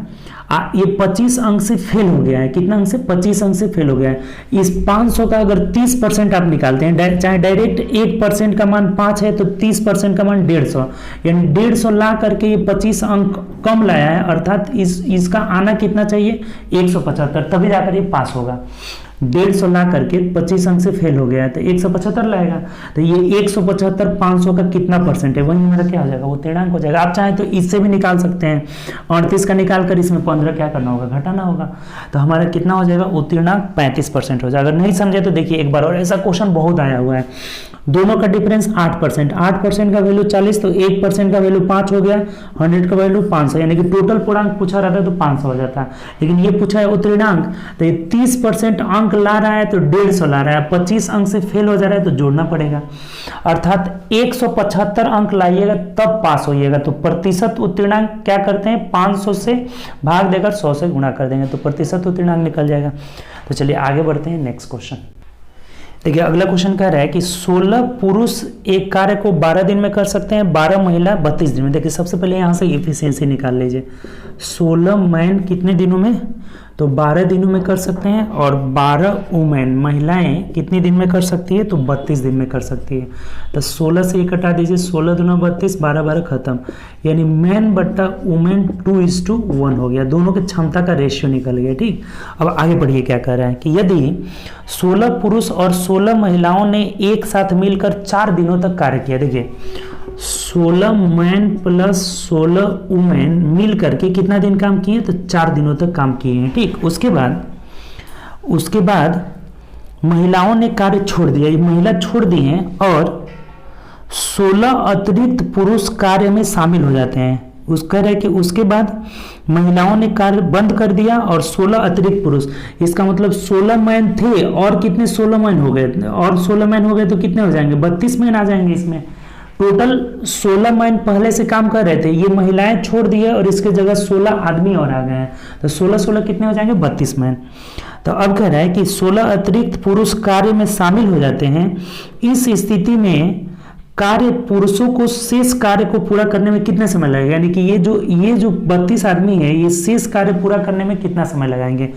ये 25 अंक से फेल हो गया है, कितना अंक से, 25 अंक से फेल हो गया है। इस 500 का अगर 30% आप निकालते हैं, चाहे डायरेक्ट 1% का मान 5 है, तो 30% का मान 150, यानी 150 ला करके ये 25 अंक कम लाया है, अर्थात इसका आना कितना चाहिए, 175, तभी जाकर ये पास होगा। 150 ला करके 25 अंक से फेल हो गया है, तो 175 लाएगा। तो ये 175 500 का कितना % है, वही हमारा क्या हो जाएगा, वो उत्तीर्णांक हो जाएगा। आप चाहें तो इससे भी निकाल सकते हैं, 38 का निकाल कर इसमें 15 क्या करना होगा, घटाना होगा। तो हमारा कितना हो जाएगा, उत्तीर्णांक 35% हो जाएगा। अगर नहीं समझे तो देखिए एक बार और, ऐसा क्वेश्चन बहुत आया हुआ है। दोनों का डिफरेंस 8%, 8% का वैल्यू 40, तो 1% का वैल्यू 5 हो गया, 100 का वैल्यू 500, यानी कि टोटल पूर्णांक पूछा रहता है तो 500 हो जाता है। लेकिन ये पूछा है उत्तीर्णांक, तो ये 30% अंक ला रहा है तो 150 ला रहा है, 25 अंक से फेल हो जा रहा है तो जोड़ना पड़ेगा, अर्थात 175 अंक लाइएगा तब पास होइएगा। तो प्रतिशत उत्तीर्णांक क्या करते हैं, 500 से भाग देकर 100 से गुणा कर देंगे, तो प्रतिशत उत्तीर्णांक निकल जाएगा। तो चलिए आगे बढ़ते हैं नेक्स्ट क्वेश्चन। देखिए अगला क्वेश्चन कह रहा है कि 16 पुरुष एक कार्य को 12 दिन में कर सकते हैं, 12 महिला 32 दिन में। देखिए सबसे पहले यहाँ से इफिशियंसी निकाल लीजिए। 16 मैन कितने दिनों में, तो 12 दिनों में कर सकते हैं, और 12 वुमेन महिलाएं कितने दिन में कर सकती है, तो 32 दिन में कर सकती है। तो 16 से एक हटा दीजिए, 16 दूना 32, 12 12 खत्म, यानी मैन बट्टा वुमेन 2:1 हो गया। दोनों की क्षमता का रेशियो निकल गया, ठीक। अब आगे बढ़िए क्या कह रहा है कि यदि 16 पुरुष और 16 महिलाओं ने एक साथ मिलकर 4 दिनों तक कार्य किया, देखिए 16 मैन प्लस 16 वुमेन मिल करके कितना दिन काम किए, तो 4 दिनों तक काम किए हैं, ठीक। उसके बाद महिलाओं ने कार्य छोड़ दिया, ये महिला छोड़ दी हैं और 16 अतिरिक्त पुरुष कार्य में शामिल हो जाते हैं। उसका है कि उसके बाद महिलाओं ने कार्य बंद कर दिया और 16 अतिरिक्त पुरुष, इसका मतलब 16 मैन थे और कितने 16 मैन हो गए, और 16 मैन हो गए तो कितने हो जाएंगे, 32 मैन आ जाएंगे इसमें। टोटल 16 मैन पहले से काम कर रहे थे, ये महिलाएं छोड़ दी है और इसके जगह 16 आदमी और आ गए हैं, तो 16 कितने हो जाएंगे 32 मैन। तो अब कह रहा है कि 16 अतिरिक्त पुरुष कार्य में शामिल हो जाते हैं। इस स्थिति में कार्य पुरुषों को शेष कार्य को पूरा करने में कितने समय लगेगा, यानी कि ये जो 32 आदमी है ये शेष कार्य पूरा करने में कितना समय लगाएंगे।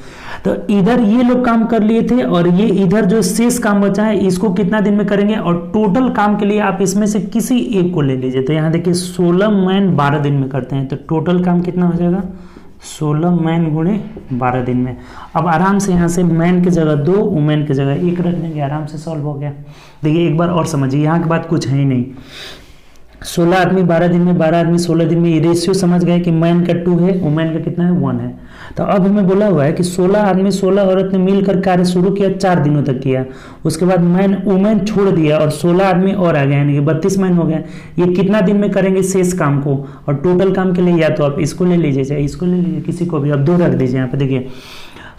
तो इधर ये लोग काम कर लिए थे और ये इधर जो शेष काम बचा है इसको कितना दिन में करेंगे, और टोटल काम के लिए आप इसमें से किसी एक को ले लीजिए। तो यहाँ देखिए 16 मैन 12 दिन में करते हैं, तो टोटल काम कितना हो जाएगा 16 मैन गुणे 12 दिन में। अब आराम से यहाँ से मैन की जगह 2, वुमेन की जगह 1 रख देंगे, आराम से सॉल्व हो गया। देखिए एक बार और समझिए, यहाँ की बात कुछ है ही नहीं। 16 आदमी 12 दिन में, 12 आदमी 16 दिन में, ये रेशियो समझ गए कि मैन का 2 है, वुमेन का कितना है 1 है। तो अब हमें बोला हुआ है कि 16 आदमी 16 औरत ने मिलकर कार्य शुरू किया, 4 दिनों तक किया, उसके बाद मैन वुमेन छोड़ दिया और 16 आदमी और आ गए, यानी कि 32 मैन हो गए। ये कितना दिन में करेंगे शेष काम को, और टोटल काम के लिए या तो आप इसको ले लीजिए चाहे इसको ले लीजिए, किसी को भी। अब 2 रख दीजिए यहाँ पे, देखिए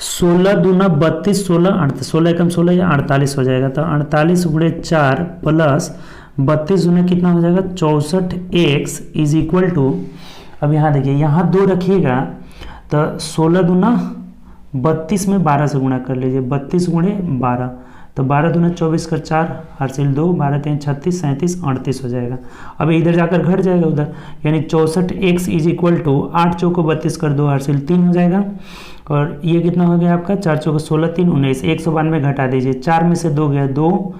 16 दूना 32, 16 एकम 16 या 48 हो जाएगा। तो 48 गुणे 4 प्लस 32 गुना कितना हो जाएगा 64x इज इक्वल टू, अब यहाँ देखिए यहाँ 2 रखिएगा तो 16 दूना 32 में 12 से गुणा कर लीजिए, 32 गुणे 12, तो 12 दूना 24 कर 4 हासिल 2, 12 3 36 37 38 हो जाएगा। अब इधर जाकर घट जाएगा उधर, यानी 64x इज इक्वल टू 8 चौको 32 कर 2 हासिल 3 हो जाएगा। और ये कितना हो गया आपका 4 चौको 16 3 19, 192 घटा दीजिए, 4 में से 2 गया 2,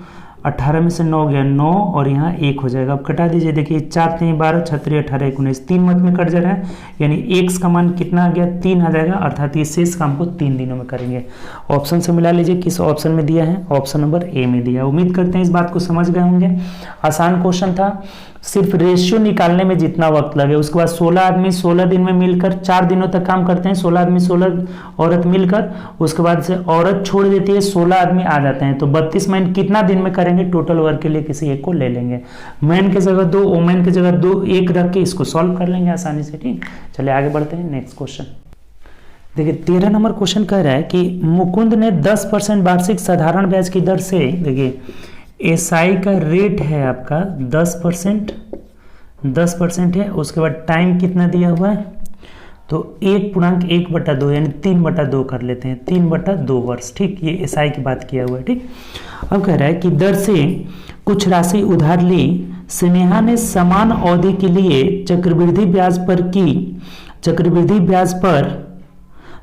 18 में से 9 गया 9 और यहाँ 1 हो जाएगा। अब कटा दीजिए, देखिए 4 3 12 36 18 19, 3 मत में कट जा रहा है, यानी x का मान कितना आ गया 3 आ जाएगा, अर्थात ये शेष काम को 3 दिनों में करेंगे। ऑप्शन से मिला लीजिए किस ऑप्शन में दिया है, ऑप्शन नंबर ए में दिया है। उम्मीद करते हैं इस बात को समझ गए होंगे। आसान क्वेश्चन था, सिर्फ रेशियो निकालने में जितना वक्त लगे। उसके बाद 16 आदमी 16 दिन में मिलकर 4 दिनों तक काम करते हैं, 16 आदमी 16 औरत मिलकर, उसके बाद से औरत छोड़ देती है, 16 आदमी आ जाते हैं, तो 32 मैन कितना दिन में करेंगे, टोटल वर्क के लिए किसी एक को ले लेंगे। मैन की जगह 2, वुमेन की जगह 2, 1 रख के इसको सॉल्व कर लेंगे आसानी से। ठीक, चलिए आगे बढ़ते हैं नेक्स्ट क्वेश्चन। देखिए 13 नंबर क्वेश्चन कह रहा है कि मुकुंद ने 10% वार्षिक साधारण ब्याज की दर से, देखिए एसआई का रेट है आपका 10% है, उसके बाद टाइम कितना दिया हुआ है, तो 1.1/2 यानी 3/2 कर लेते हैं, 3/2 वर्ष। ठीक, ये एसआई की बात किया हुआ है। ठीक, अब कह रहा है कि दर से कुछ राशि उधार ली, स्नेहा ने समान अवधि के लिए चक्रवृद्धि ब्याज पर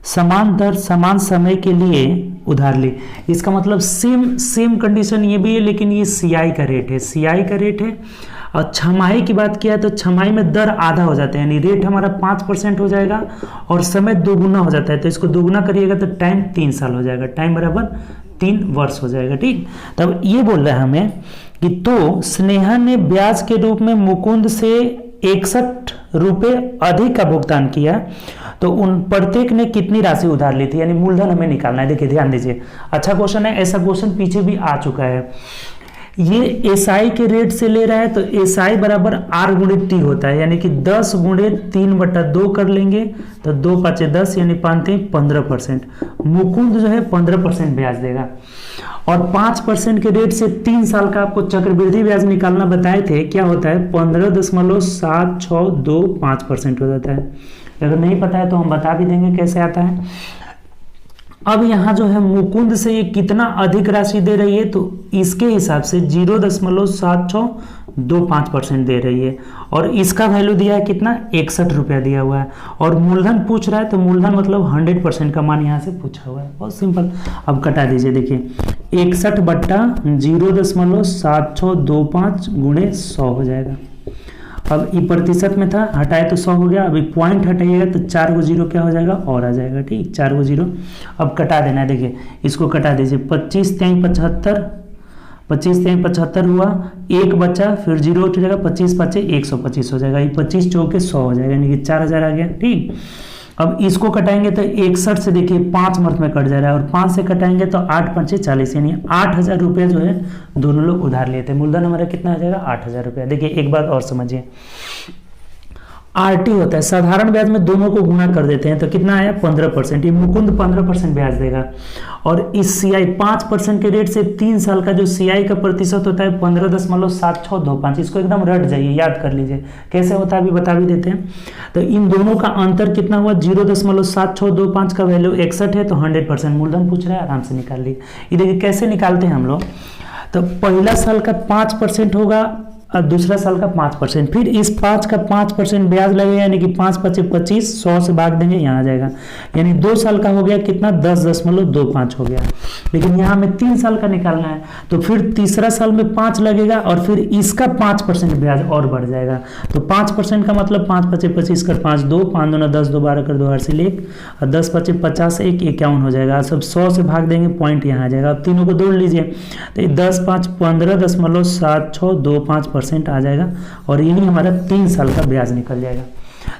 समान दर समान समय के लिए उधार ली। इसका मतलब सेम कंडीशन ये भी है, लेकिन ये सीआई का रेट है, और छमाही की बात किया तो छमाही में दर आधा हो जाता है, यानी रेट हमारा 5% हो जाएगा और समय दोगुना हो जाता है, तो इसको दोगुना करिएगा तो टाइम 3 साल हो जाएगा, टाइम बराबर 3 वर्ष हो जाएगा। ठीक, तब ये बोल रहा है हमें कि तो स्नेहा ने ब्याज के रूप में मुकुंद से 61 रुपये अधिक का भुगतान किया, तो उन प्रत्येक ने कितनी राशि उधार ली थी, यानी मूलधन हमें निकालना है। देखिए ध्यान दीजिए, अच्छा क्वेश्चन है, ऐसा क्वेश्चन पीछे भी आ चुका है। ये एसआई के रेट से ले रहा है, तो एसआई बराबर आर गुणे टी होता है, यानी कि 10 गुणे 3/2 कर लेंगे, तो 2 5 10 यानी 5 15%। मुकुंद जो है 15% ब्याज देगा, और 5% के रेट से 3 साल का आपको चक्रवृद्धि ब्याज निकालना बताए थे, क्या होता है 15.7625% हो जाता है। अगर नहीं पता है तो हम बता भी देंगे कैसे आता है। अब यहाँ जो है मुकुंद से ये कितना अधिक राशि दे रही है, तो इसके हिसाब से 0.7625% दे रही है, और इसका वैल्यू दिया है कितना 61 रुपया दिया हुआ है, और मूलधन पूछ रहा है, तो मूलधन मतलब 100% का मान यहाँ से पूछा हुआ है, बहुत सिंपल। अब कटा दीजिए, देखिए 61/0.7625 गुणे 100 हो जाएगा। अब ये प्रतिशत में था, हटाए तो 100 हो गया, अभी पॉइंट हटाइएगा तो 4 गो 0 क्या हो जाएगा और आ जाएगा। ठीक, 4 गो 0 अब कटा देना है। देखिए इसको कटा दीजिए, 25 3 75 हुआ, 1 बचा, फिर 0 उठ जाएगा, 25 5 125 हो जाएगा, ये 25 चौके 100 हो जाएगा, यानी कि 4000 आ गया। ठीक, अब इसको कटाएंगे तो 61 से देखिए 5 मर्थ में कट जा रहा है, और 5 से कटाएंगे तो 8 5 40, यानी 8000 रुपये जो है दोनों लोग उधार लिए थे। मूलधन हमारा कितना आ जाएगा 8000 रुपया। देखिए एक बात और समझिए, आरटी होता है, साधारण ब्याज में दोनों को गुणा कर देते हैं तो कितना आया 15%। ये मुकुंद 15% ब्याज देगा। और इस सीआई 5% के रेट से 3 साल का जो सीआई का प्रतिशत होता है 15.7625, इसको एकदम रट जाइए, याद कर लीजिए कैसे होता है, अभी बता भी देते हैं। तो इन दोनों का अंतर कितना हुआ, 0.7625 का वैल्यू 61 है, तो 100% मूलधन पूछ रहा है, आराम से निकाल लीजिए। ये देखिए कैसे निकालते हैं हम लोग, तो पहला साल का 5% होगा और दूसरा साल का 5%, फिर इस 5 का 5% ब्याज लगेगा, यानी कि 5 × 5 = 25, 100 से भाग देंगे, यहाँ आ जाएगा। यानी 2 साल का हो गया कितना, 10.25 हो गया। लेकिन यहाँ में 3 साल का निकालना है, तो फिर तीसरा साल में 5 लगेगा और फिर इसका 5% ब्याज और बढ़ जाएगा। तो 5% का मतलब 5 × 5 = 25 कर 5 2, 5 दूना 10, 2 12 कर 2 हासिल 1, और 10 × 5 = 50, 1 51 हो जाएगा। सब 100 से भाग देंगे, पॉइंट यहाँ आ जाएगा। अब तीनों को जोड़ लीजिए, तो 10 × 5 = 15.7625% आ जाएगा, और यही हमारा 3 साल का ब्याज निकल जाएगा।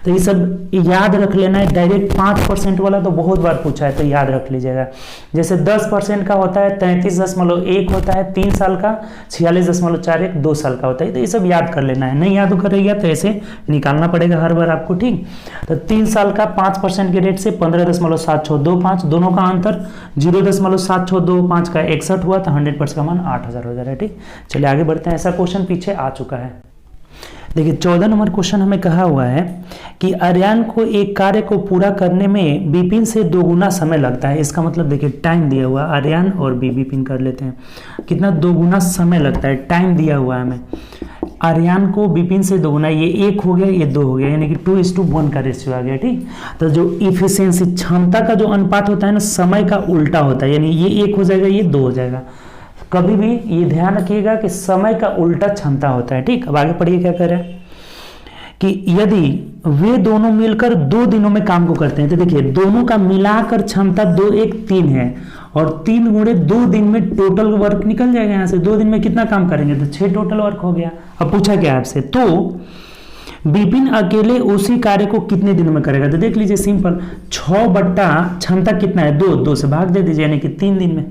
तो ये सब याद रख लेना है। डायरेक्ट 5% वाला तो बहुत बार पूछा है, तो याद रख लीजिएगा। जैसे 10% का होता है 33.1 होता है 3 साल का, 46.41 2 साल का होता है। तो ये सब याद कर लेना है, नहीं याद करेगा तो ऐसे निकालना पड़ेगा हर बार आपको, ठीक। तो 3 साल का 5% के रेट से 15.7625, दोनों का अंतर 0.7625 का 61 हुआ, तो 100% का मान 8000 हो जा रहा है, ठीक। चलिए आगे बढ़ते हैं। ऐसा क्वेश्चन पीछे आ चुका है। देखिए 14 नंबर क्वेश्चन हमें कहा हुआ है कि आर्यन को एक कार्य को पूरा करने में विपिन से 2 गुना समय लगता है। इसका मतलब देखिए टाइम दिया हुआ, आर्यन और विपिन कर लेते हैं, कितना 2 गुना समय लगता है, टाइम दिया हुआ है हमें। आर्यन को विपिन से 2 गुना, ये 1 हो गया, ये 2 हो गया, यानी कि 2:1 का रेशियो आ गया, ठीक। तो जो इफिशियंसी क्षमता का जो अनुपात होता है ना, समय का उल्टा होता है, यानी ये 1 हो जाएगा, ये 2 हो जाएगा। कभी भी ये ध्यान रखिएगा कि समय का उल्टा क्षमता होता है, ठीक। अब आगे पढ़िए क्या कह रहे हैं कि यदि वे दोनों मिलकर 2 दिनों में काम को करते हैं, तो देखिए दोनों का मिलाकर क्षमता 2 1 3 है, और 3 गुणे 2 दिन में टोटल वर्क निकल जाएगा। यहाँ से 2 दिन में कितना काम करेंगे, तो 6 टोटल वर्क हो गया। अब पूछा क्या आपसे, तो विपिन अकेले उसी कार्य को कितने दिनों में करेगा, तो देख लीजिए सिंपल, 6 बट्टा क्षमता कितना है 2, 2 से भाग दे दीजिए, यानी कि 3 दिन में,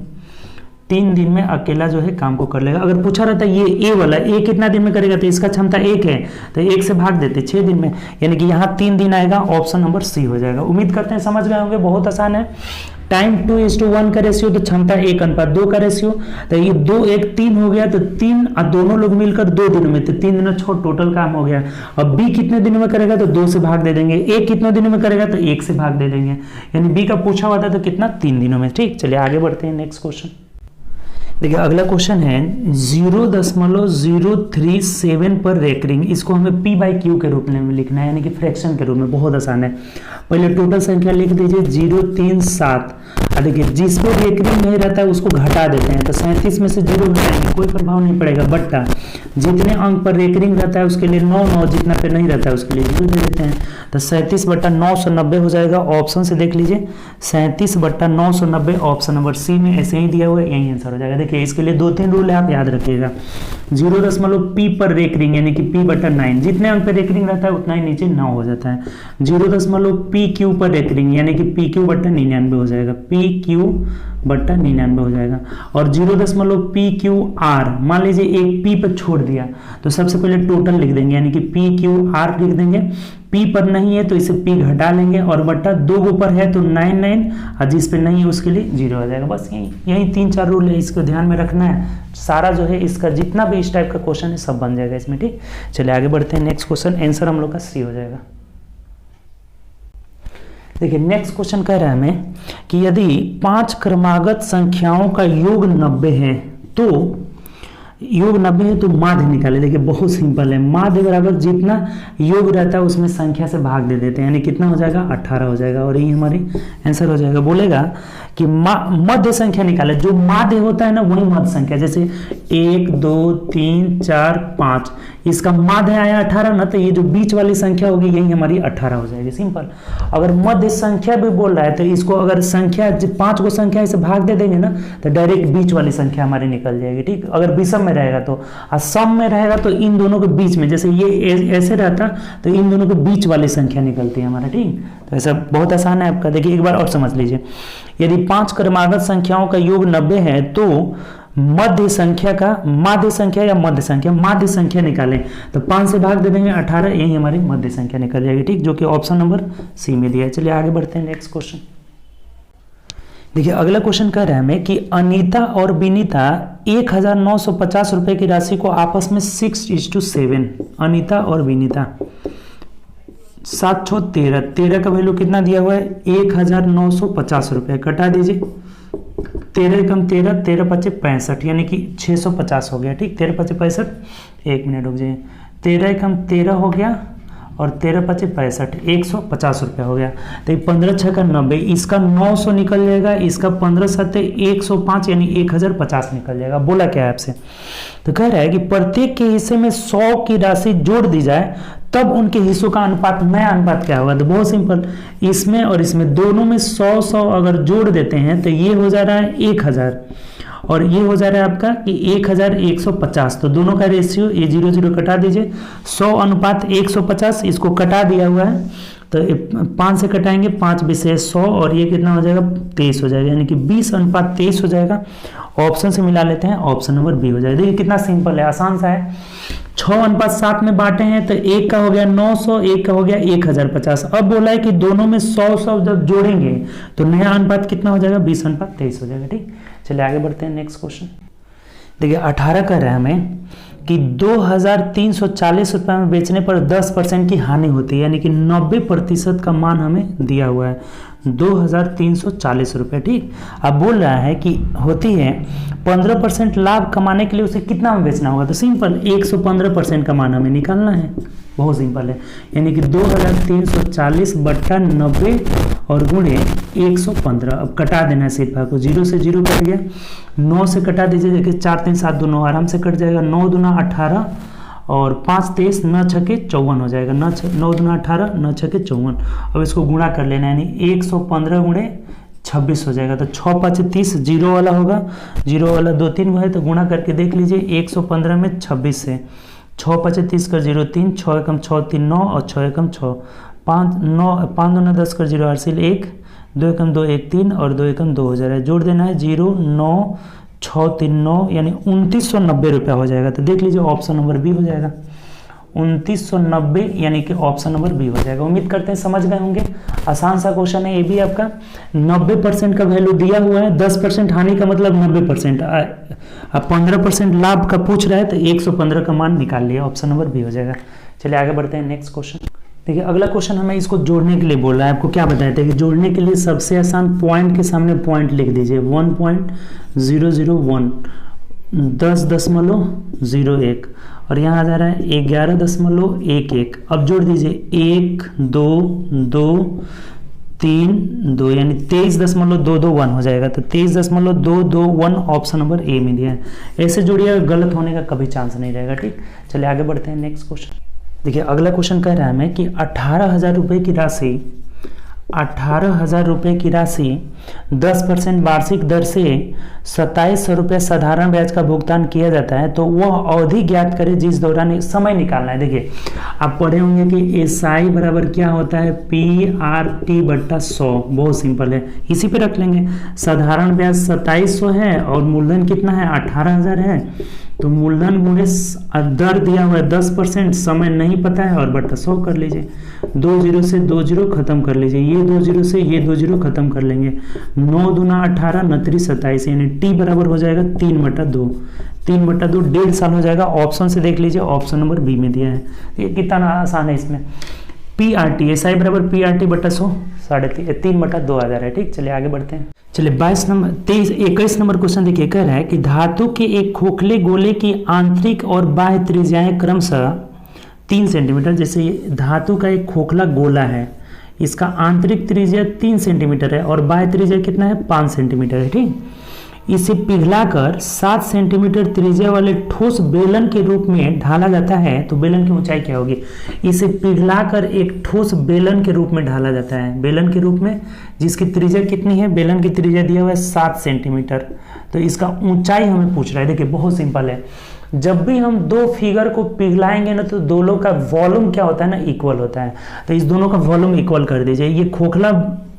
3 दिन में अकेला जो है काम को कर लेगा। अगर पूछा रहता ये ए वाला, ए कितना दिन में करेगा, तो इसका क्षमता 1 है, तो 1 से भाग देते 6 दिन में, यानी कि यहाँ 3 दिन आएगा, ऑप्शन नंबर सी हो जाएगा। उम्मीद करते हैं समझ गए होंगे, बहुत आसान है। टाइम 2:1 का रेशियो, तो क्षमता 1:2 का रेशियो, तो ये 2 1 3 हो गया, तो 3 और दोनों लोग मिलकर 2 दिनों में, तो 3 दिनों 6 टोटल काम हो गया। अब बी कितने दिनों में करेगा, तो 2 से भाग दे देंगे। ए कितने दिनों में करेगा, तो 1 से भाग दे देंगे, यानी बी का पूछा हुआ था तो कितना 3 दिनों में, ठीक। चलिए आगे बढ़ते हैं, नेक्स्ट क्वेश्चन। देखिए अगला क्वेश्चन है 0.037 पर रेकरिंग, इसको हमें p/q के रूप में लिखना है, यानी कि फ्रैक्शन के रूप में। बहुत आसान है, पहले टोटल संख्या लिख दीजिए 037, देखिए जिस पे रेकरिंग नहीं रहता है उसको घटा देते हैं, तो 37 में से 0 घटाएंगे, कोई प्रभाव नहीं पड़ेगा, बट्टा जितने अंक पर रेकरिंग रहता है उसके लिए 9 9, जितना पे नहीं रहता है उसके लिए 0 दे देते हैं, तो 37/990 हो जाएगा। ऑप्शन से देख लीजिए 37/990, ऑप्शन नंबर सी में ऐसे ही दिया हुआ है, यही आंसर हो जाएगा। देखिए इसके लिए 2-3 रूल है, आप याद रखिएगा। 0.p पर रेकरिंग, यानी कि p/9, जितने अंक पर रेकरिंग रहता है उतना ही नीचे 9 हो जाता है। 0.pq पर रेकरिंग, यानी कि pq/99 हो जाएगा, pq/99 हो जाएगा। और 0.pqr, मान लीजिए एक p पर छोड़ दिया, तो सबसे पहले टोटल लिख देंगे, यानी कि pqr लिख देंगे। p पर नहीं है तो इसे p घटा लेंगे, और बट्टा 2 ऊपर है तो 99, और जिस पे नहीं है उसके लिए 0 हो जाएगा। बस यही 3-4 रूल है, इसको ध्यान में रखना है। सारा जो है इसका जितना भी इस टाइप का क्वेश्चन है सब बन जाएगा इसमें, ठीक। चलिए आगे बढ़ते हैं, नेक्स्ट क्वेश्चन, आंसर हम लोग का सी हो जाएगा। देखिए नेक्स्ट क्वेश्चन कह रहा है हमें कि यदि 5 क्रमागत संख्याओं का योग 90 है, तो योग 90 है तो माध्य निकाले। देखिए बहुत सिंपल है, माध्य बराबर जितना योग रहता है उसमें संख्या से भाग दे देते हैं, यानी कितना हो जाएगा 18 हो जाएगा, और यही हमारी आंसर हो जाएगा। बोलेगा कि मध्य संख्या निकाले, जो माध्य होता है ना वही मध्य संख्या, जैसे 1 2 3 4 5, इसका माध्य आया 18 ना, तो ये जो बीच वाली संख्या होगी यही हमारी 18 हो जाएगी, सिंपल। अगर मध्य संख्या भी बोल रहा है तो इसको अगर संख्या 5 को संख्या से भाग दे देंगे ना, तो डायरेक्ट बीच वाली संख्या हमारी निकल जाएगी, ठीक। अगर विषम में रहेगा तो, और सम में रहेगा तो इन दोनों के बीच में, जैसे ये ऐसे रहता तो इन दोनों के बीच वाली संख्या निकलती है हमारा, ठीक। तो ऐसा बहुत आसान है आपका। देखिए एक बार और समझ लीजिए, यदि 5 क्रमागत संख्याओं का योग 90 है तो माध्य संख्या निकालें तो 5 से भाग दे देंगे 18, यही हमारी मध्य संख्या निकल जाएगी, ठीक, जो कि ऑप्शन नंबर सी में दिया है। चलिए आगे बढ़ते हैं नेक्स्ट क्वेश्चन। देखिए अगला क्वेश्चन कह रहा है हमें कि अनीता और विनीता 1950 रुपए की राशि को आपस में 6:7, अनीता और विनीता 7 6 13, 13 का वैल्यू कितना दिया हुआ है 1950 रुपए, कटा दीजिए 13 कम 13, 13 पचे 65, यानी कि 650 हो गया, ठीक, 13 पचे 65, 1 मिनट रुक जाइए, 13 कम 13 हो गया और 13 पचे 65, 150 रुपया हो गया। तो 15 6 का 90, इसका 900 निकल जाएगा, इसका 15 7 105 यानी 1050 निकल जाएगा। बोला क्या है आपसे, तो कह रहा है कि प्रत्येक के हिस्से में 100 की राशि जोड़ दी जाए तब उनके हिस्सों का अनुपात, नया अनुपात क्या होगा। तो बहुत सिंपल, इसमें और इसमें दोनों में 100 अगर जोड़ देते हैं तो ये हो जा रहा है 1000 और ये हो जा रहा है आपका कि 1150। तो दोनों का रेशियो ये 0 0 कटा दीजिए, 100 अनुपात 150, इसको कटा दिया हुआ है तो 5 से कटाएंगे, 5 विशेष 100 और ये कितना हो जाएगा 23 हो जाएगा, यानी कि 20 अनुपात 23 हो जाएगा। ऑप्शन से मिला लेते हैं, ऑप्शन नंबर बी हो जाएगा। देखिए कितना सिंपल है, आसान सा है। 6 अनुपात 7 में बांटे हैं तो एक का हो गया 900, एक का हो गया 1050। अब बोला है कि दोनों में 100 जब जोड़ेंगे तो नया अनुपात कितना हो जाएगा 20 अनुपात 23 हो जाएगा, ठीक। चलिए आगे बढ़ते हैं नेक्स्ट क्वेश्चन। देखिए 18 कर रहा है हमें कि 2340 रुपए में बेचने पर 10% की हानि होती है, यानी कि 90% का मान हमें दिया हुआ है 2340 रुपए, ठीक। अब बोल रहा है कि होती है 15% लाभ कमाने के लिए उसे कितना में बेचना होगा। तो सिंपल 115% का मान हमें निकालना है, बहुत सिंपल है, यानी कि 2340 बट्टा 90 और गुणे 115। अब कटा देना है सिर्फ आपको, 0 से 0 कट गया, 9 से कटा दीजिए, देखिए 4 3 7 2 9 आराम से कट जाएगा, 9 दूना 18 और 5 23 9 छके 54 हो जाएगा, 9 दूना 18 9 छके 54। अब इसको गुणा कर लेना है, यानी 115 गुणे 26 हो जाएगा। तो 6 5 30, 0 वाला होगा, 0 वाला 2 3 है तो गुणा करके देख लीजिए, 115 में 26 से 6 5 30 कर 0 3, 6 एकम 6 3 9 और 6 एकम 6 5 9 5 2 10 कर 0 हासिल 1, 2 एकम 2 1 3 और 2 एकम 2 हो जा रहा है। जोड़ देना है 0 9 6 3 9 यानी 2990 रुपया हो जाएगा। तो देख लीजिए ऑप्शन नंबर बी हो जाएगा 2990, यानी कि ऑप्शन नंबर बी हो जाएगा। उम्मीद करते हैं समझ गए होंगे, आसान सा क्वेश्चन है ये भी आपका। 90% का वैल्यू दिया हुआ है, 10% हानि का मतलब 90%, अब 15% लाभ का पूछ रहा है तो 115 का मान निकाल लिया, ऑप्शन नंबर बी हो जाएगा। चलिए आगे बढ़ते हैं नेक्स्ट क्वेश्चन। देखिए अगला क्वेश्चन हमें इसको जोड़ने के लिए बोल रहा है। आपको क्या बताया था कि जोड़ने के लिए सबसे आसान पॉइंट के सामने पॉइंट लिख दीजिए, 1.001 10.01 और यहाँ आ जा रहा है 11.11। अब जोड़ दीजिए 1 2 2 3 2 यानी 23.221 हो जाएगा। तो 23.221 ऑप्शन नंबर ए में दिया है। ऐसे जोड़िए, गलत होने का कभी चांस नहीं रहेगा, ठीक। चलिए आगे बढ़ते हैं नेक्स्ट क्वेश्चन। देखिए अगला क्वेश्चन कह रहा है हमें कि 18,000 रुपये की राशि 10% वार्षिक दर से 2700 रुपये साधारण ब्याज का भुगतान किया जाता है, तो वह अवधि ज्ञात करें जिस दौरान समय निकालना है। देखिए आप पढ़े होंगे कि SI बराबर क्या होता है PRT बट्टा 100, बहुत सिंपल है, इसी पे रख लेंगे। साधारण ब्याज 2700 है और मूलधन कितना है 18,000 है, तो मूलधन गुणे दर दिया हुआ है 10%, समय नहीं पता है और बट्टा 100 कर लीजिए। 2 0 से 2 0 खत्म कर लीजिए, ये 2 0 से ये 2 0 खत्म कर लेंगे। 9 दूना 18 29 27 यानी टी बराबर हो जाएगा 3/2, 3/2 1.5 साल हो जाएगा। ऑप्शन से देख लीजिए, ऑप्शन नंबर बी में दिया है। ये कितना आसान है इसमें, PRT SI बराबर PRT बट्टा 100 3/2 आ जा रहा है, ठीक। चलिए आगे बढ़ते हैं। चलिए 21 नंबर क्वेश्चन देखिए, कह रहा है कि धातु के एक खोखले गोले की आंतरिक और बाह्य त्रिज्याएं क्रमशः 3 सेंटीमीटर, जैसे धातु का एक खोखला गोला है, इसका आंतरिक त्रिज्या 3 सेंटीमीटर है और बाह्य त्रिज्या कितना है 5 सेंटीमीटर है, ठीक। इसे पिघलाकर 7 सेंटीमीटर त्रिज्या वाले ठोस बेलन के रूप में ढाला जाता है, तो बेलन की ऊंचाई क्या होगी। इसे पिघलाकर एक ठोस बेलन के रूप में ढाला जाता है, बेलन के रूप में, जिसकी त्रिज्या कितनी है, बेलन की त्रिज्या दिया हुआ है 7 सेंटीमीटर, तो इसका ऊंचाई हमें पूछ रहा है। देखिए बहुत सिंपल है, जब भी हम दो फिगर को पिघलाएंगे ना तो दोनों का वॉल्यूम क्या होता है ना, इक्वल होता है। तो इस दोनों का वॉल्यूम इक्वल कर दीजिए। ये खोखला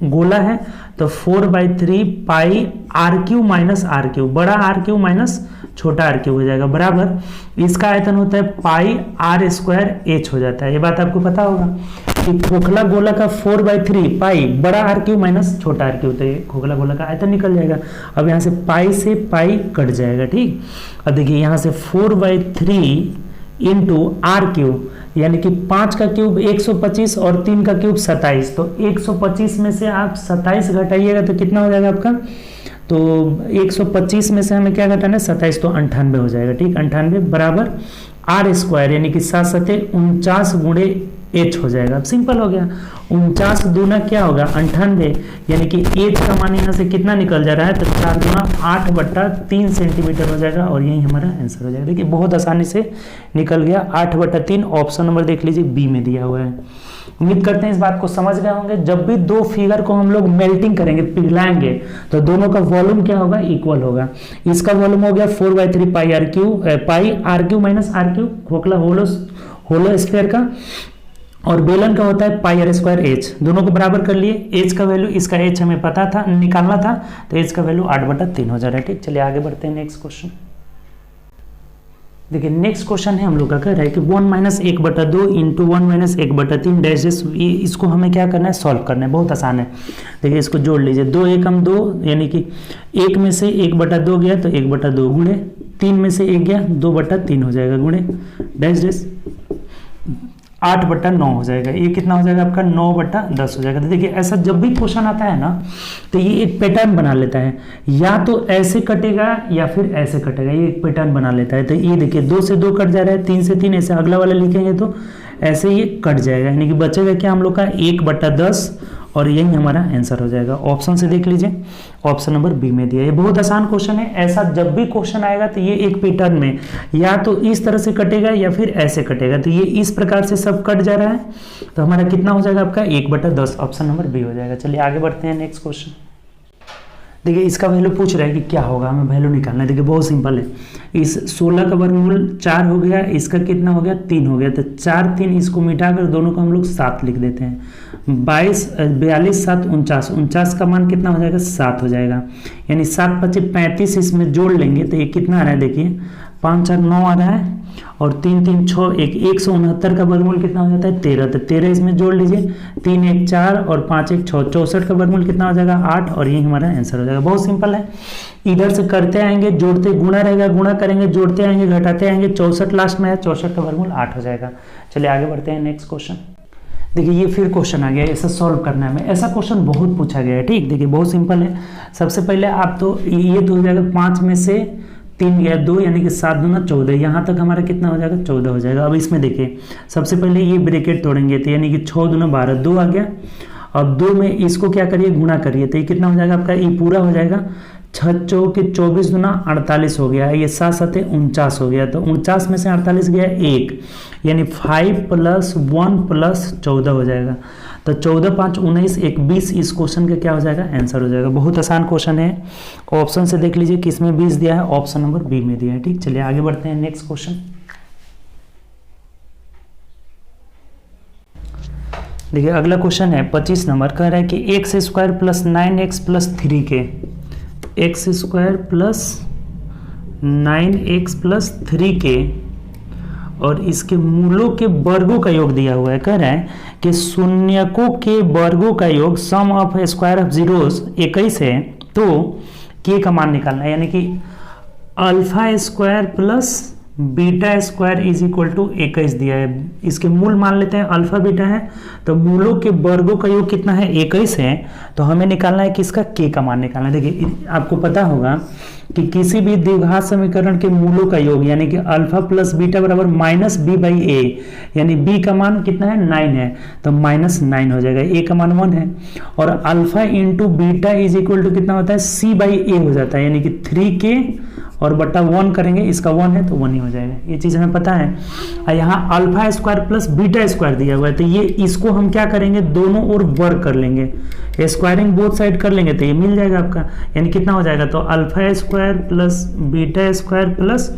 गोला है तो 4/3 पाई r³ माइनस r³, बड़ा r³ माइनस छोटा r³ हो जाएगा, बराबर इसका आयतन होता है पाई r² हो जाता है। ये बात आपको पता होगा कि खोखला गोला का 4/3 पाई बड़ा r³ माइनस छोटा r³, तो ये खोखला गोला का आयतन निकल जाएगा। अब यहाँ से पाई से पाई कट जाएगा, ठीक। अब देखिए यहाँ से 4/3 इंटू r³ यानी कि 5 का क्यूब 125 और 3 का क्यूब 27, तो 125 में से आप 27 घटाइएगा तो कितना हो जाएगा आपका, तो 125 में से हमें क्या घटाना है 27, तो 98 हो जाएगा, ठीक। 98 बराबर r² यानी कि 7 सते 49 गुणे h हो जाएगा। अब सिंपल हो गया, 49 दूना क्या होगा 98, यानी कि h का मान यहाँ से कितना निकल जा रहा है, तो 4 गुना 8/3 सेंटीमीटर हो जाएगा और यही हमारा आंसर हो जाएगा। देखिए बहुत आसानी से निकल गया, 8/3 ऑप्शन नंबर देख लीजिए बी में दिया हुआ है। उम्मीद करते हैं इस बात को समझ गए होंगे। जब भी दो फिगर को हम लोग मेल्टिंग करेंगे, पिघलाएंगे, तो दोनों का वॉल्यूम क्या होगा, इक्वल होगा। इसका वॉल्यूम हो गया 4/3 पाई r³ माइनस r³, खोखला होलो स्फीयर का, और बेलन का होता है पाई r²h, दोनों को बराबर कर लिए। h का वैल्यू, इसका h हमें पता था, निकालना था, तो h का वैल्यू 8/3 हो जा रहा है, ठीक। चलिए आगे बढ़ते हैं नेक्स्ट क्वेश्चन। देखिए नेक्स्ट क्वेश्चन है हम लोग का, कह रहा है कि 1 - 1/2 इंटू 1 - 1/3 डैश, इसको हमें क्या करना है, सॉल्व करना है। बहुत आसान है, देखिए इसको जोड़ लीजिए, 2 एकम 2 यानी कि 1 में से 1/2 गया तो 1/2 गुणे 3 में से 1 गया 2/3 हो जाएगा, गुणे डैश डैश 8/9 हो जाएगा। ये कितना हो जाएगा आपका 9/10 हो जाएगा। तो देखिए ऐसा जब भी क्वेश्चन आता है ना, तो ये एक पैटर्न बना लेता है, या तो ऐसे कटेगा या फिर ऐसे कटेगा, ये एक पैटर्न बना लेता है। तो ये देखिए 2 से 2 कट जा रहा है, 3 से 3, ऐसे अगला वाला लिखेंगे तो ऐसे ये कट जाएगा, यानी कि बचेगा क्या हम लोग का 1/10, और यही हमारा आंसर हो जाएगा। ऑप्शन से देख लीजिए, ऑप्शन नंबर बी में दिया। ये बहुत आसान क्वेश्चन है। ऐसा जब भी क्वेश्चन आएगा तो ये एक पैटर्न में या तो इस तरह से कटेगा या फिर ऐसे कटेगा, तो ये इस प्रकार से सब कट जा रहा है, तो हमारा कितना हो जाएगा आपका 1/10, ऑप्शन नंबर बी हो जाएगा। चलिए आगे बढ़ते हैं नेक्स्ट क्वेश्चन। देखिए इसका वैल्यू पूछ रहा है कि क्या होगा, हमें वैल्यू निकालना है। देखिए बहुत सिंपल है, इस 16 का वर्गमूल 4 हो गया, इसका कितना हो गया 3 हो गया, तो 4 3 इसको मिटाकर दोनों को हम लोग 7 लिख देते हैं। 42 7 49, 49 का मान कितना हो जाएगा 7 हो जाएगा, यानी 7 5 35 इसमें जोड़ लेंगे तो ये कितना आ रहा है, देखिए 5 4 9 आ रहा है, और 3 3 6 1 169 का वर्गमूल कितना हो जाता है 13, तो 13 इसमें जोड़ लीजिए, 3 1 4 और 5 1 6, 64 का वर्गमूल कितना हो जाएगा 8, और यही हमारा आंसर हो जाएगा। बहुत सिंपल है, इधर से करते आएंगे, जोड़ते गुणा रहेगा, गुणा करेंगे, जोड़ते आएंगे, घटाते आएंगे, 64 लास्ट में है, 64 का वर्गमूल 8 हो जाएगा। चलिए आगे बढ़ते हैं नेक्स्ट क्वेश्चन। देखिए ये फिर क्वेश्चन आ गया, ऐसा सॉल्व करना है हमें। ऐसा क्वेश्चन बहुत पूछा गया है, ठीक। देखिए बहुत सिंपल है, सबसे पहले आप तो ये तो हो जाएगा 5 में से 3 गया 2, यानी कि 7 दूना 14, यहाँ तक हमारा कितना हो जाएगा 14 हो जाएगा। अब इसमें देखिए सबसे पहले ये ब्रैकेट तोड़ेंगे, तो यानी कि 6 दूना 12, 2 आ गया। अब 2 में इसको क्या करिए गुणा करिए, तो ये कितना हो जाएगा आपका, ये पूरा हो जाएगा 6 चौके 24 दूना 48 हो गया, ये 7 7 49 हो गया, तो 49 में से 48 गया 1, यानी 5 + 1 + 14 हो जाएगा। तो 14 5 19 1 20, इस क्वेश्चन का क्या हो जाएगा आंसर हो जाएगा। बहुत आसान क्वेश्चन है, ऑप्शन से देख लीजिए किसमें 20 दिया है, ऑप्शन नंबर बी में दिया है, ठीक। चलिए आगे बढ़ते हैं नेक्स्ट क्वेश्चन। देखिए अगला क्वेश्चन है 25 नंबर, कह रहा है कि x² + 9x + 3k, x² + 9x + 3k और इसके मूलों के वर्गों का योग दिया हुआ है। कह रहा है कि शून्यकों के वर्गों का योग सम ऑफ स्क्वायर ऑफ जीरोस 21 है, तो k का मान निकालना है, यानी कि α² + β² इज इक्वल टू 21 दिया है। इसके मूल मान लेते हैं अल्फा बीटा है, तो मूलों के वर्गों का योग कितना है 21 है, तो हमें निकालना है कि इसका k का मान निकालना है। देखिए आपको पता होगा कि किसी भी द्विघात समीकरण के मूलों का योग यानी कि अल्फा प्लस बीटा बराबर -b/a, यानी b का मान कितना है 9 है, तो -9 हो जाएगा, a का मान 1 है, और alpha into beta is equal to कितना होता है c/a हो जाता है, यानी कि 3k और बटा 1 करेंगे, इसका 1 है तो 1 ही हो जाएगा। ये चीज़ हमें पता है। और यहाँ α² + β² दिया हुआ है, तो ये इसको हम क्या करेंगे दोनों ओर वर्ग कर लेंगे, स्क्वायरिंग बोथ साइड कर लेंगे तो ये मिल जाएगा आपका, यानी कितना हो जाएगा, तो α² + β² +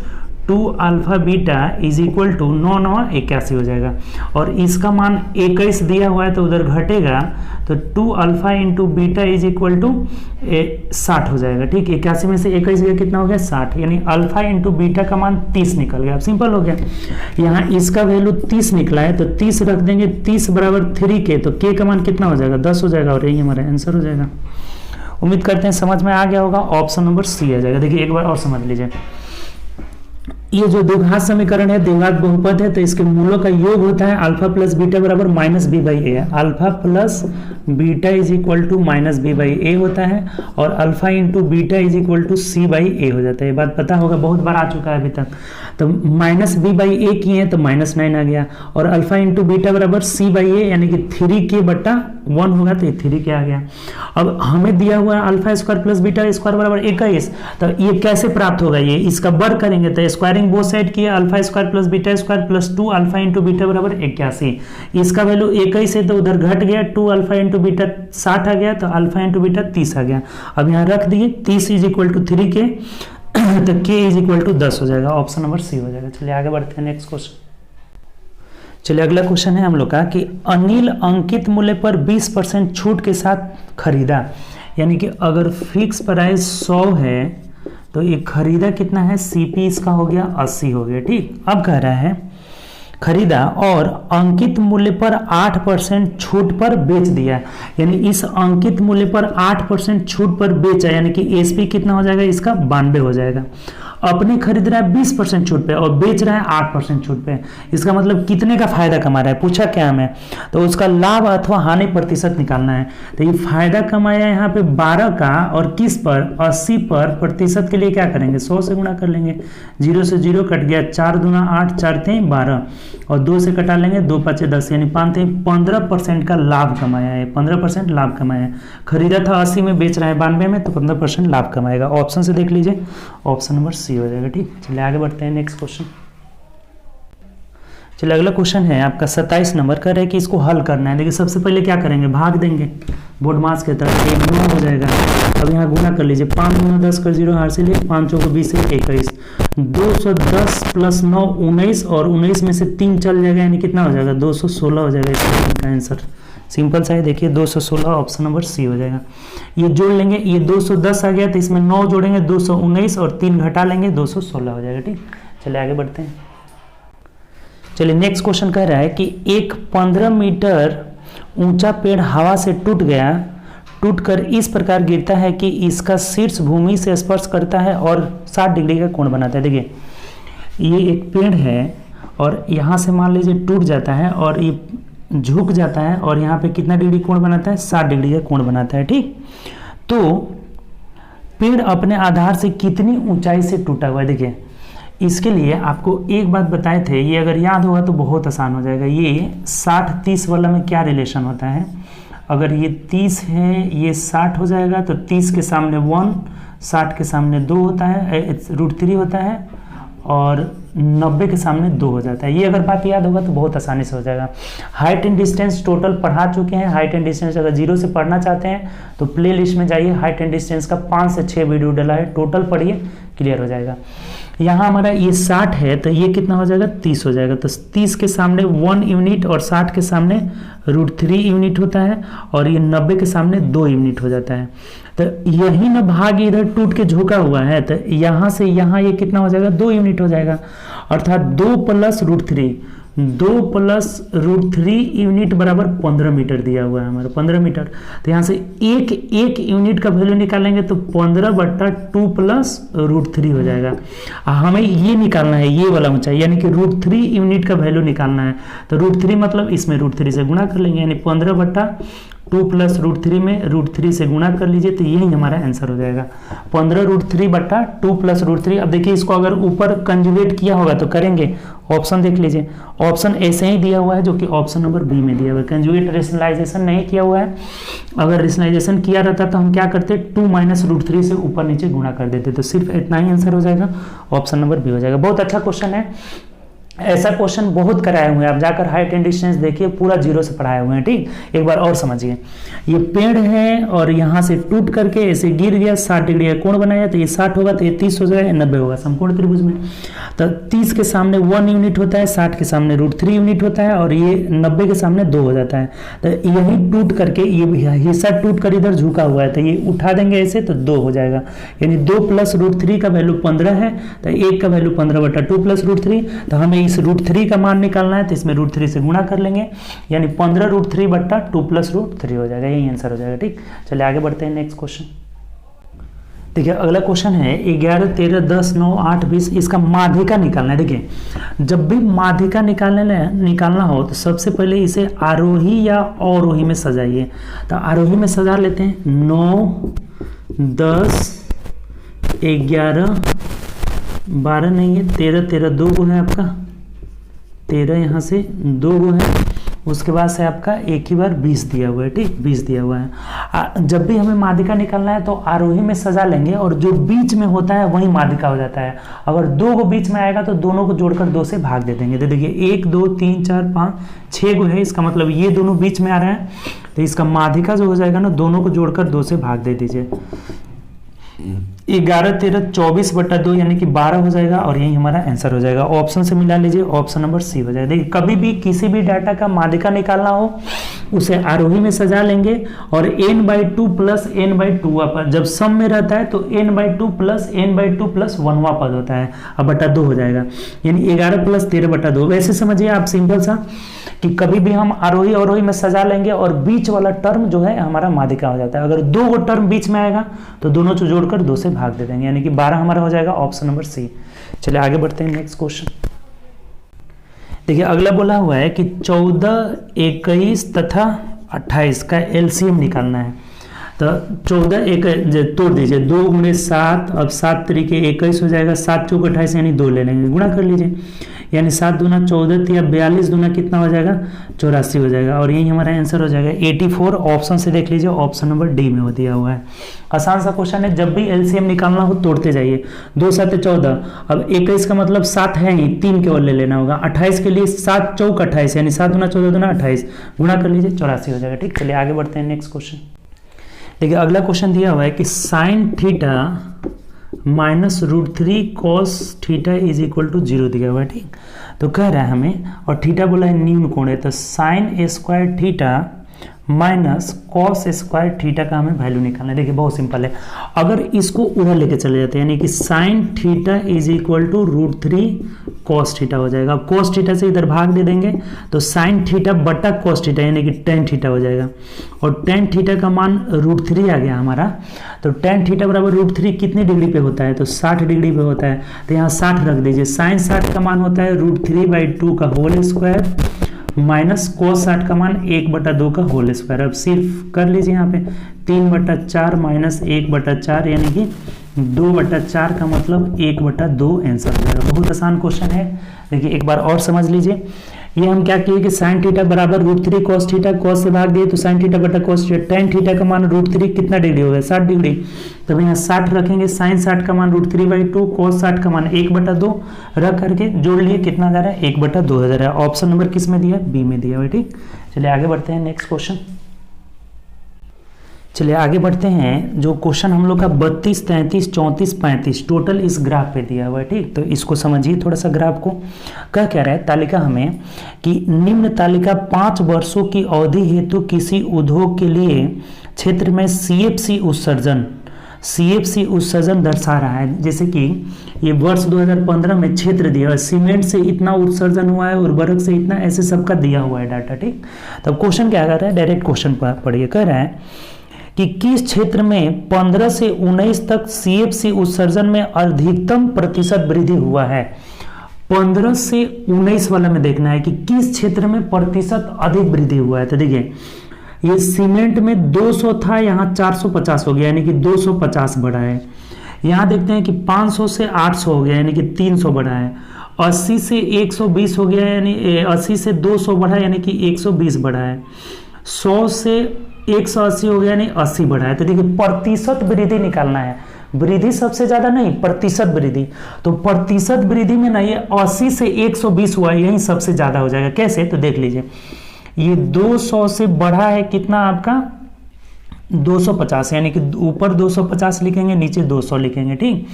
2 alpha beta is equal to 9 9 81 हो जाएगा। और इसका मान 21 दिया हुआ है तो उधर घटेगा, तो 2 alpha into beta is equal to 60 हो जाएगा। ठीक, 81 में से 21 गया, कितना हो गया 60, यानी अल्फा इंटू बीटा का मान 30 निकल गया। अब सिंपल हो गया, यहाँ इसका वैल्यू 30 निकला है तो 30 रख देंगे, 30 बराबर 3 के, तो के का मान कितना हो जाएगा 10 हो जाएगा, और यही हमारा आंसर हो जाएगा। उम्मीद करते हैं समझ में आ गया होगा। ऑप्शन नंबर सी आ जाएगा। देखिए एक बार और समझ लीजिए, ये जो द्विघात समीकरण है, द्विघात बहुपद है, तो इसके मूलों का योग होता है अल्फा प्लस बीटा बराबर minus B by A. Alpha plus beta is equal to minus B by A होता है, और alpha into beta is equal to C by A हो जाता है। ये बात पता होगा, बहुत बार आ चुका है अभी तक। तो माइनस बी बाई ए किए तो माइनस 9 आ गया, और अल्फा इंटू बीटा बराबर सी बाई ए, यानी कि 3k बटा 1 होगा, तो 3k आ गया। अब हमें दिया हुआ है alpha square plus beta square बराबर 21, तो ये कैसे प्राप्त होगा, ये इसका वर्ग करेंगे तो स्क्वायरिंग बोथ साइड किया, alpha square plus beta square plus 2 alpha into beta बराबर 81। इसका वैल्यू 21 है तो उधर घट गया, 2 अल्फा इंटू बीटा 60 आ गया, तो अल्फा इंटू बीटा 30 आ गया। अब यहाँ रख दिए 30 इज इक्वल टू 3k, तो k इज इक्वल टू 10 हो जाएगा। ऑप्शन नंबर सी हो जाएगा। चलिए आगे बढ़ते हैं नेक्स्ट क्वेश्चन। चलिए अगला क्वेश्चन है हम लोग का कि अनिल अंकित मूल्य पर 20% छूट के साथ खरीदा, यानी कि अगर फिक्स प्राइस 100 है तो ये खरीदा कितना है, सीपी इसका हो गया 80 हो गया। ठीक, अब कह रहा है खरीदा और अंकित मूल्य पर 8% छूट पर बेच दिया, यानी इस अंकित मूल्य पर 8% छूट पर बेचा, यानी कि एसपी कितना हो जाएगा इसका 92 हो जाएगा। अपने खरीद रहा है 20% छूट पे और बेच रहा है 8% छूट पे, इसका मतलब कितने का फायदा कमा रहा है, पूछा क्या हमें, तो उसका लाभ अथवा हानि प्रतिशत निकालना है। तो ये फायदा कमाया यहाँ पे 12 का, और किस पर 80 पर, प्रतिशत के लिए क्या करेंगे 100 से गुणा कर लेंगे, 0 से 0 कट गया, 4 दूना 8, 4 थे 12, और 2 से कटा लेंगे, 2 5 10, यानी 5 थे 15% का लाभ कमाया है, 15% लाभ कमाया है। खरीदा था 80 में, बेच रहा है 92 में, तो 15% लाभ कमाएगा। ऑप्शन से देख लीजिए, ऑप्शन नंबर सी हो जाएगा। ठीक, चलिए आगे बढ़ते हैं नेक्स्ट क्वेश्चन। चलिए अगला क्वेश्चन है आपका 27 नंबर का, है कि इसको हल करना है। देखिए सबसे पहले क्या करेंगे, भाग देंगे बोर्ड मास के तरफ, 9 हो जाएगा। अब यहाँ गुना कर लीजिए, 5 गुना 10 कर 0 हार से लिए, 5 चौको 20 से 21, 210 प्लस 9 19, और 19 में से 3 चल जाएगा, यानी कितना हो जाएगा 216 हो जाएगा इसका आंसर। सिंपल सा है, देखिए 216, ऑप्शन नंबर सी हो जाएगा। ये जोड़ लेंगे, ये 210 आ गया तो इसमें 9 जोड़ेंगे 219, और 3 घटा लेंगे 216 हो जाएगा। ठीक, चलिए आगे बढ़ते हैं। चलिए नेक्स्ट क्वेश्चन कह रहा है कि एक 15 मीटर ऊंचा पेड़ हवा से टूट गया, टूटकर इस प्रकार गिरता है कि इसका शीर्ष भूमि से स्पर्श करता है और 60 डिग्री का कोण बनाता है। देखिए ये एक पेड़ है और यहाँ से मान लीजिए टूट जाता है और ये झुक जाता है, और यहाँ पे कितना डिग्री कोण बनाता है 60 डिग्री का कोण बनाता है। ठीक, तो पेड़ अपने आधार से कितनी ऊंचाई से टूटा हुआ है। देखिए इसके लिए आपको एक बात बताए थे, ये अगर याद होगा तो बहुत आसान हो जाएगा। ये 60-30 वाला में क्या रिलेशन होता है, अगर ये 30 है ये 60 हो जाएगा, तो 30 के सामने 1, 60 के सामने 2 होता है, √3 होता है, और 90 के सामने 2 हो जाता है। ये अगर बात याद होगा तो बहुत आसानी से हो जाएगा। हाइट एंड डिस्टेंस टोटल पढ़ा चुके हैं। हाइट एंड डिस्टेंस अगर 0 से पढ़ना चाहते हैं तो प्ले लिस्ट में जाइए, हाइट एंड डिस्टेंस का 5 से 6 वीडियो डाला है, टोटल पढ़िए, क्लियर हो जाएगा। यहाँ हमारा ये 60 है तो ये कितना हो जाएगा 30 हो जाएगा, तो 30 के सामने 1 यूनिट और 60 के सामने √3 यूनिट होता है, और ये 90 के सामने 2 यूनिट हो जाता है। तो यही ना भाग इधर टूट के झुका हुआ है, तो यहाँ से यहाँ ये कितना हो जाएगा 2 यूनिट हो जाएगा, अर्थात 2 + √3, 2 + √3 यूनिट बराबर 15 मीटर दिया हुआ है हमारा, 15 मीटर। तो यहाँ से एक यूनिट का वैल्यू निकालेंगे तो 15/2 + √3 हो जाएगा। हमें ये निकालना है, ये वाला ऊंचाई, यानी कि √3 यूनिट का वैल्यू निकालना है, तो √3 मतलब इसमें √3 से गुणा कर लेंगे, यानी 15/2 + √3 में √3 से गुणा कर लीजिए, तो यही हमारा आंसर हो जाएगा 15√3/2 + √3। अब देखिए इसको अगर ऊपर कंजुगेट किया होगा तो करेंगे, ऑप्शन देख लीजिए, ऑप्शन ऐसे ही दिया हुआ है जो कि ऑप्शन नंबर बी में दिया हुआ है। कंजुगेट रेशनलाइजेशन नहीं किया हुआ है, अगर रेशनलाइजेशन किया रहता तो हम क्या करते 2 - √3 से ऊपर नीचे गुणा कर देते, तो सिर्फ इतना ही आंसर हो जाएगा, ऑप्शन नंबर बी हो जाएगा। बहुत अच्छा क्वेश्चन है, ऐसा क्वेश्चन बहुत कराए हुए हैं, आप जाकर हाइट एंड डिस्टेंस देखिए, पूरा जीरो से पढ़ाए हुए हैं। ठीक, एक बार और समझिए, ये पेड़ है और यहाँ से टूट करके ऐसे गिर गया, 60 डिग्री का कोण बनाया, तो ये 60 होगा, तो ये 30 हो जाएगा, 90 होगा समकोण त्रिभुज में। तो 30 के सामने 1 यूनिट होता है, 60 के सामने √3 यूनिट होता है, और ये 90 के सामने 2 हो जाता है। तो यही टूट करके ये हिस्सा टूट कर इधर झुका हुआ है, तो ये उठा देंगे ऐसे, तो 2 हो जाएगा। यानी 2 + √3 का वैल्यू 15 है, तो 1 का वैल्यू 15/2 + √3। तो हमें इस √3 का मान निकालना है, तो इसमें √3 से गुणा कर लेंगे, यानी 15√3/2 + √3 हो जाएगा, यही आंसर हो जाएगा। ठीक, चलिए आगे बढ़ते हैं नेक्स्ट क्वेश्चन। देखिए अगला क्वेश्चन है 11, 13, 10, 9, 8, 20, इसका माध्यिका निकालना है। देखिए जब भी माध्यिका निकालना हो तो सबसे पहले इसे आरोही या अवरोही में सजाइए। तो आरोही में सजा लेते हैं, 9, 10, 11, 12 नहीं है, 13, 13 2 गो है आपका, 13 यहाँ से 2 गो है, उसके बाद से आपका एक ही बार 20 दिया हुआ है। ठीक, 20 दिया हुआ है। जब भी हमें माध्यिका निकालना है तो आरोही में सजा लेंगे, और जो बीच में होता है वही माध्यिका हो जाता है। अगर 2 गो बीच में आएगा तो दोनों को जोड़कर 2 से भाग दे देंगे। तो देखिए 1, 2, 3, 4, 5, 6 गो है, इसका मतलब ये दोनों बीच में आ रहे हैं, तो इसका माध्यिका जो हो जाएगा ना, दोनों को जोड़कर 2 से भाग दे दीजिए। 11, 13, 24/2 यानी कि 12 हो जाएगा, और यही हमारा आंसर हो जाएगा। ऑप्शन से मिला लीजिए, ऑप्शन नंबर सी हो जाएगा। देखिए कभी भी किसी भी डाटा का माध्यिका निकालना हो उसे आरोही में सजा लेंगे, और n/2 + n/2 पद जब सम में रहता है तो n/2 + n/2 + 1वां पद होता है, अब बटा 2 हो जाएगा, यानी 11 + 13/2। वैसे समझिए आप सिंपल सा कि कभी भी हम आरोही अवरोही में सजा लेंगे और बीच वाला टर्म जो है हमारा माध्यिका हो जाता है। अगर 2 गो टर्म बीच में आएगा तो दोनों को जोड़कर 2 से भाग दे देंगे, यानी कि 12 हमारा हो जाएगा, ऑप्शन नंबर सी। चलिए आगे बढ़ते हैं नेक्स्ट क्वेश्चन। देखिए अगला बोला हुआ है कि 14, 21 तथा 28 का एलसीएम निकालना है। तो 14 एक तोड़ दीजिए, 2 × 7, अब 7 तरीके 21 हो जाएगा, 7 × 4 = 28, यानी 2 ले लेंगे, गुणा कर लीजिए, यानी 7 दूना 14 या 42 दूना कितना हो जाएगा, 84 हो जाएगा, और यही हमारा आंसर हो जाएगा 84। ऑप्शन से देख लीजिए, ऑप्शन नंबर डी में हो दिया हुआ है। आसान सा क्वेश्चन है, जब भी एलसीएम निकालना हो तोड़ते जाइए। 2 × 7 = 14, अब 21 का मतलब 7 है ही, 3 केवल ले लेना होगा। 28 के लिए 7 × 4 = 28, यानी 7 दूना 14 दूना 28, गुणा कर लीजिए, 84 हो जाएगा। ठीक, चलिए आगे बढ़ते हैं नेक्स्ट क्वेश्चन। देखिए अगला क्वेश्चन दिया हुआ है कि sin θ -√3 cos θ = 0 दिया हुआ है। ठीक, तो कह रहा है हमें, और थीटा बोला है न्यून कोण है, तो sin² θ -cos² θ का हमें वैल्यू निकालना है। देखिए बहुत सिंपल है, अगर इसको उधर लेके चले जाते हैं, यानी कि sin θ = √3 cos θ हो जाएगा। अब cos θ से इधर भाग दे देंगे तो sin θ बटा cos θ यानी कि tan θ हो जाएगा, और tan θ का मान √3 आ गया हमारा। तो tan θ बराबर √3 कितनी डिग्री पे होता है, तो 60 डिग्री पे होता है, तो यहाँ 60 रख दीजिए। sin 60 का मान होता है √3/2 का होल स्क्वायर माइनस cos 60 का मान 1/2 का होल स्क्वायर। अब सिर्फ कर लीजिए यहाँ पे 3/4 माइनस 1/4 यानी कि 2/4 का मतलब 1/2 आंसर हो जाएगा। बहुत आसान क्वेश्चन है। देखिए एक बार और समझ लीजिए, ये हम क्या किए कि sin θ बराबर √3 cos θ, cos से भाग दिए तो sin θ बटा cos θ, tan θ का मान √3 कितना डिग्री हो गया, 60 डिग्री। तब यहाँ 60 रखेंगे, sin 60 का मान √3/2, cos 60 का मान 1/2 रख करके जोड़ लिए, कितना जा रहा है 1/2 जा रहा है। ऑप्शन नंबर किस में दिया है, बी में दिया हुआ है। ठीक, चलिए आगे बढ़ते हैं नेक्स्ट क्वेश्चन। चलिए आगे बढ़ते हैं, जो क्वेश्चन हम लोग का 32, 33, 34, 35 टोटल इस ग्राफ पे दिया हुआ है। ठीक, तो इसको समझिए थोड़ा सा ग्राफ को। क्या कह रहा है तालिका हमें कि निम्न तालिका 5 वर्षों की अवधि हेतु किसी उद्योग के लिए क्षेत्र में CFC उत्सर्जन दर्शा रहा है। जैसे कि ये वर्ष 2015 में क्षेत्र दिया हुआ है, सीमेंट से इतना उत्सर्जन हुआ है, उर्वरक से इतना, ऐसे सबका दिया हुआ है डाटा। ठीक, तब क्वेश्चन क्या कर रहा है, डायरेक्ट क्वेश्चन पढ़िए। कह रहा है कि किस क्षेत्र में 15 से 19 तक CFC उत्सर्जन में अधिकतम प्रतिशत वृद्धि हुआ है। 15 से 19 वाला में देखना है कि किस क्षेत्र में प्रतिशत अधिक वृद्धि हुआ है। तो देखिए ये सीमेंट में 200 था, यहाँ 450 हो गया, यानी कि 250 बढ़ा है। यहाँ देखते हैं कि 500 से 800 हो गया, यानी कि 300 बढ़ा है। 80 से 120 हो गया, यानी 80 से 200 बढ़ा, यानी कि 120 बढ़ा है। 100 से 180 हो गया, यानी 80 बढ़ा है। तो देखिए प्रतिशत वृद्धि निकालना है, वृद्धि सबसे ज्यादा नहीं, प्रतिशत वृद्धि। तो प्रतिशत वृद्धि में ना ये 80 से 120 हुआ, यही सबसे ज्यादा हो जाएगा। कैसे? तो देख लीजिए, ये 200 से बढ़ा है कितना आपका 250, यानी कि ऊपर 250 लिखेंगे, नीचे 200 लिखेंगे, ठीक।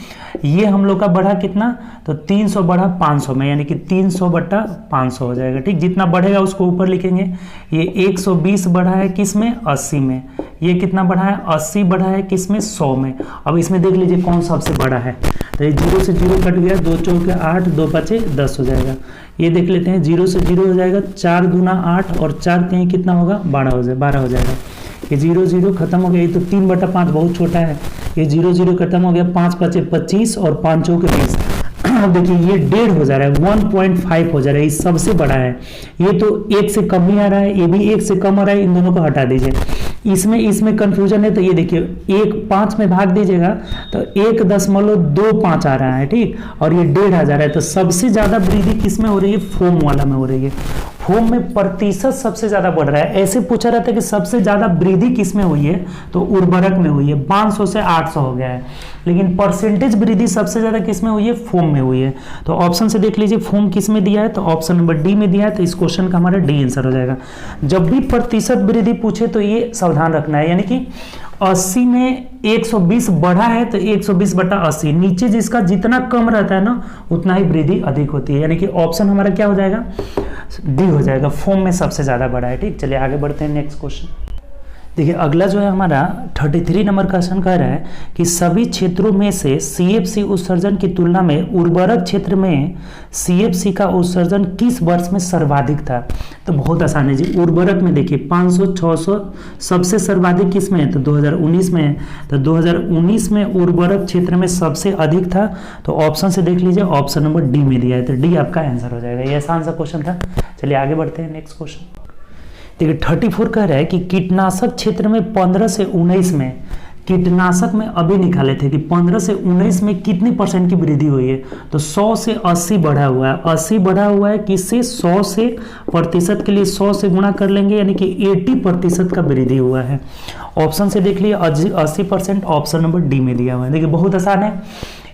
ये हम लोग का बढ़ा कितना, तो 300 बढ़ा 500 में, यानी कि 300 बटा 500 हो जाएगा, ठीक। जितना बढ़ेगा उसको ऊपर लिखेंगे। ये 120 बढ़ा है किस में, 80 में। ये कितना बढ़ा है, 80 बढ़ा है किस में, 100 में। अब इसमें देख लीजिए कौन सबसे बड़ा है, तो ये 0 से 0 कट गया, 2 चौके 8, 2 पचे 10 हो जाएगा। ये देख लेते हैं, 0 से 0 हो जाएगा, 4 दूना 8 और 4 कहीं कितना होगा, 12 हो जाएगा। ये 0 0 खत्म हो गया, ये तो 3/5 बहुत छोटा है। ये 0 0 खत्म हो गया, 5 पचे 25 और 5 चौके 20। अब देखिए ये 1.5 हो जा रहा है, 1.5 हो जा रहा है, ये सबसे बड़ा है। ये तो 1 से कम ही आ रहा है, ये भी 1 से कम आ रहा है, इन दोनों को हटा दीजिए। इसमें कंफ्यूजन है, तो ये देखिए 1 5 में भाग दीजिएगा तो 1.25 आ रहा है, ठीक। और ये 1.5 आ जा रहा है, तो सबसे ज्यादा वृद्धि किस में हो रही है, फोम वाला में हो रही है। फोम में प्रतिशत सबसे ज्यादा बढ़ रहा है। ऐसे पूछा रहता है कि सबसे ज्यादा वृद्धि किस में हुई है, तो उर्वरक में हुई है, 500 से 800 हो गया है। लेकिन परसेंटेज वृद्धि सबसे ज्यादा किस में हुई है, फोम में हुई है। तो ऑप्शन से देख लीजिए फोम किस में दिया है, तो ऑप्शन नंबर डी में दिया है, तो इस क्वेश्चन का हमारा डी आंसर हो जाएगा। जब भी प्रतिशत वृद्धि पूछे तो ये सावधान रखना है, यानी कि 80 में 120 बढ़ा है तो 120 बटा 80, नीचे जिसका जितना कम रहता है ना उतना ही वृद्धि अधिक होती है, यानी कि ऑप्शन हमारा क्या हो जाएगा, डी हो जाएगा। फोम में सबसे ज्यादा बड़ा है, ठीक। चलिए आगे बढ़ते हैं, नेक्स्ट क्वेश्चन देखिए। अगला जो है हमारा 33 नंबर क्वेश्चन कह रहा है कि सभी क्षेत्रों में से सीएफसी उत्सर्जन की तुलना में उर्वरक क्षेत्र में सीएफसी का उत्सर्जन किस वर्ष में सर्वाधिक था। तो बहुत आसान है जी, उर्वरक में देखिए 500 600 सबसे सर्वाधिक किस में है, तो 2019 में है। तो 2019 में उर्वरक क्षेत्र में सबसे अधिक था, तो ऑप्शन से देख लीजिए, ऑप्शन नंबर डी में दिया है, तो डी आपका आंसर हो जाएगा। ये आसान सा क्वेश्चन था। चलिए आगे बढ़ते हैं, नेक्स्ट क्वेश्चन देखिए। 34 कह रहा है कि कीटनाशक क्षेत्र में 15 से 19 में, कीटनाशक में अभी निकाले थे कि 15 से 19 में कितनी % की वृद्धि हुई है, तो 100 से 80 बढ़ा हुआ है। 80 बढ़ा हुआ है किससे, 100 से, प्रतिशत के लिए 100 से गुणा कर लेंगे, यानी कि 80% का वृद्धि हुआ है। ऑप्शन से देख लिए 80%, ऑप्शन नंबर डी में दिया हुआ है। देखिए बहुत आसान है,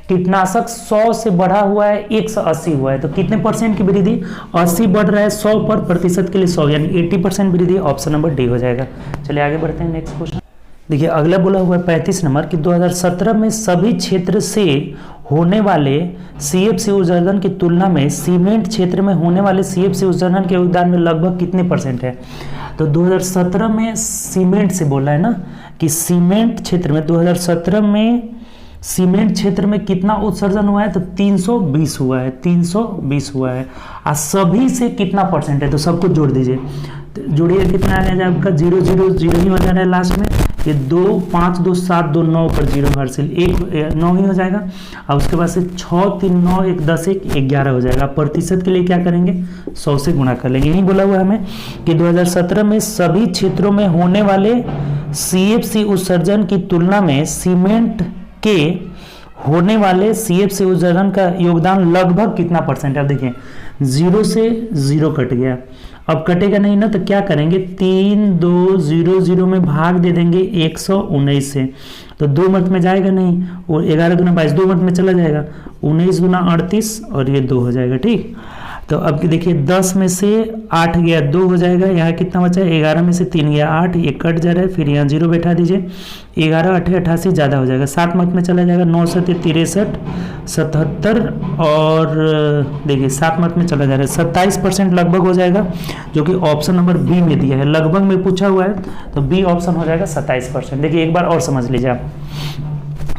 कीटनाशक 100 से बढ़ा हुआ है, 180 हुआ है, तो कितने % की वृद्धि, 80 बढ़ रहा है 100 पर, प्रतिशत के लिए 100, यानी 80% वृद्धि, ऑप्शन नंबर डी हो जाएगा। चलिए आगे बढ़ते हैं, नेक्स्ट क्वेश्चन देखिए। अगला बोला हुआ है 35 नंबर कि 2017 में सभी क्षेत्र से होने वाले सीएफसी उत्सर्जन की तुलना में सीमेंट क्षेत्र में होने वाले सीएफसी उत्सर्जन के योगदान में लगभग कितने % है। तो 2017 में सीमेंट से बोला है ना, कि सीमेंट क्षेत्र में 2017 में सीमेंट क्षेत्र में कितना उत्सर्जन हुआ है, तो 320 हुआ है, 320 हुआ है। और सभी से कितना % है, तो सबको जोड़ दीजिए, तो जोड़िए कितना आ जाएगा आपका, 0 0 0 ही हो जा रहा है लास्ट में। ये 2 5 2 7 2 9 पर 0 हासिल 1 9 ही हो जाएगा। और उसके बाद से 6 3 9 1 10 1 11 हो जाएगा। प्रतिशत के लिए क्या करेंगे, 100 से गुणा कर लेंगे। यही बोला हुआ है हमें कि 2017 में सभी क्षेत्रों में होने वाले सीएफसी उत्सर्जन की तुलना में सीमेंट के होने वाले सीएफसी उत्सर्जन का योगदान लगभग कितना % है। अब देखिए 0 से 0 कट गया, अब कटेगा नहीं ना, तो क्या करेंगे, 3 2 0 0 में भाग दे देंगे 119 से, तो 2 मत में जाएगा नहीं, और 11 गुना 22 2 मत में चला जाएगा, 19 गुना 38 और ये 2 हो जाएगा, ठीक। तो अब देखिए 10 में से 8 गया 2 हो जाएगा, यहाँ कितना बचा है, 11 में से 3 गया 8, ये कट जा रहा है, फिर यहाँ 0 बैठा दीजिए, 11 8 88 ज़्यादा हो जाएगा, 7 मत में चला जाएगा, 9 7 63 77 और देखिए 7 मत में चला जा रहा है, 27% लगभग हो जाएगा, जो कि ऑप्शन नंबर बी में दिया है। लगभग में पूछा हुआ है तो बी ऑप्शन हो जाएगा 27%। देखिए एक बार और समझ लीजिए आप,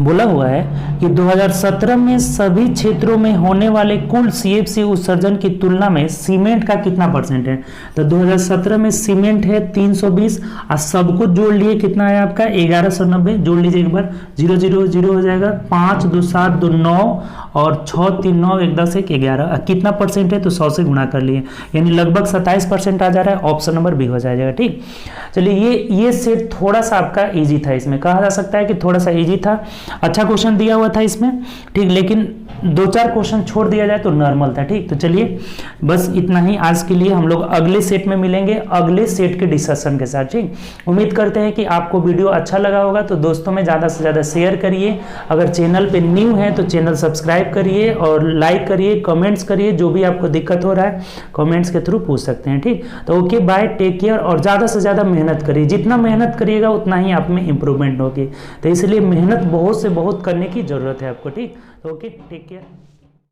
बोला हुआ है कि 2017 में सभी क्षेत्रों में होने वाले कुल सीएफसी उत्सर्जन की तुलना में सीमेंट का कितना % है। तो 2017 में सीमेंट है 320 और सबको जोड़ लिए कितना है आपका 1190, जोड़ लीजिए एक बार, 0 0 0 हो जाएगा, 5 2 7 2 9 और 6 3 9 1 10 1 11, कितना % है, तो 100 से गुणा कर लिए, यानी लगभग 27% आ जा रहा है, ऑप्शन नंबर बी हो जाएगा, ठीक। चलिए ये सेट थोड़ा सा आपका इजी था, इसमें कहा जा सकता है कि थोड़ा सा इजी था। अच्छा क्वेश्चन दिया हुआ था इसमें, ठीक, लेकिन 2-4 क्वेश्चन छोड़ दिया जाए तो नॉर्मल था, ठीक। तो चलिए बस इतना ही आज के लिए, हम लोग अगले सेट में मिलेंगे अगले सेट के डिस्कशन के साथ, ठीक। उम्मीद करते हैं कि आपको वीडियो अच्छा लगा होगा, तो दोस्तों में ज़्यादा से ज़्यादा शेयर करिए। अगर चैनल पे न्यू है तो चैनल सब्सक्राइब करिए और लाइक करिए, कमेंट्स करिए, जो भी आपको दिक्कत हो रहा है कमेंट्स के थ्रू पूछ सकते हैं, ठीक। तो ओके बाय, टेक केयर, और ज़्यादा से ज़्यादा मेहनत करिए। जितना मेहनत करिएगा उतना ही आप में इंप्रूवमेंट होगी, तो इसलिए मेहनत बहुत से बहुत करने की ज़रूरत है आपको, ठीक। तो ओके, टेक केयर।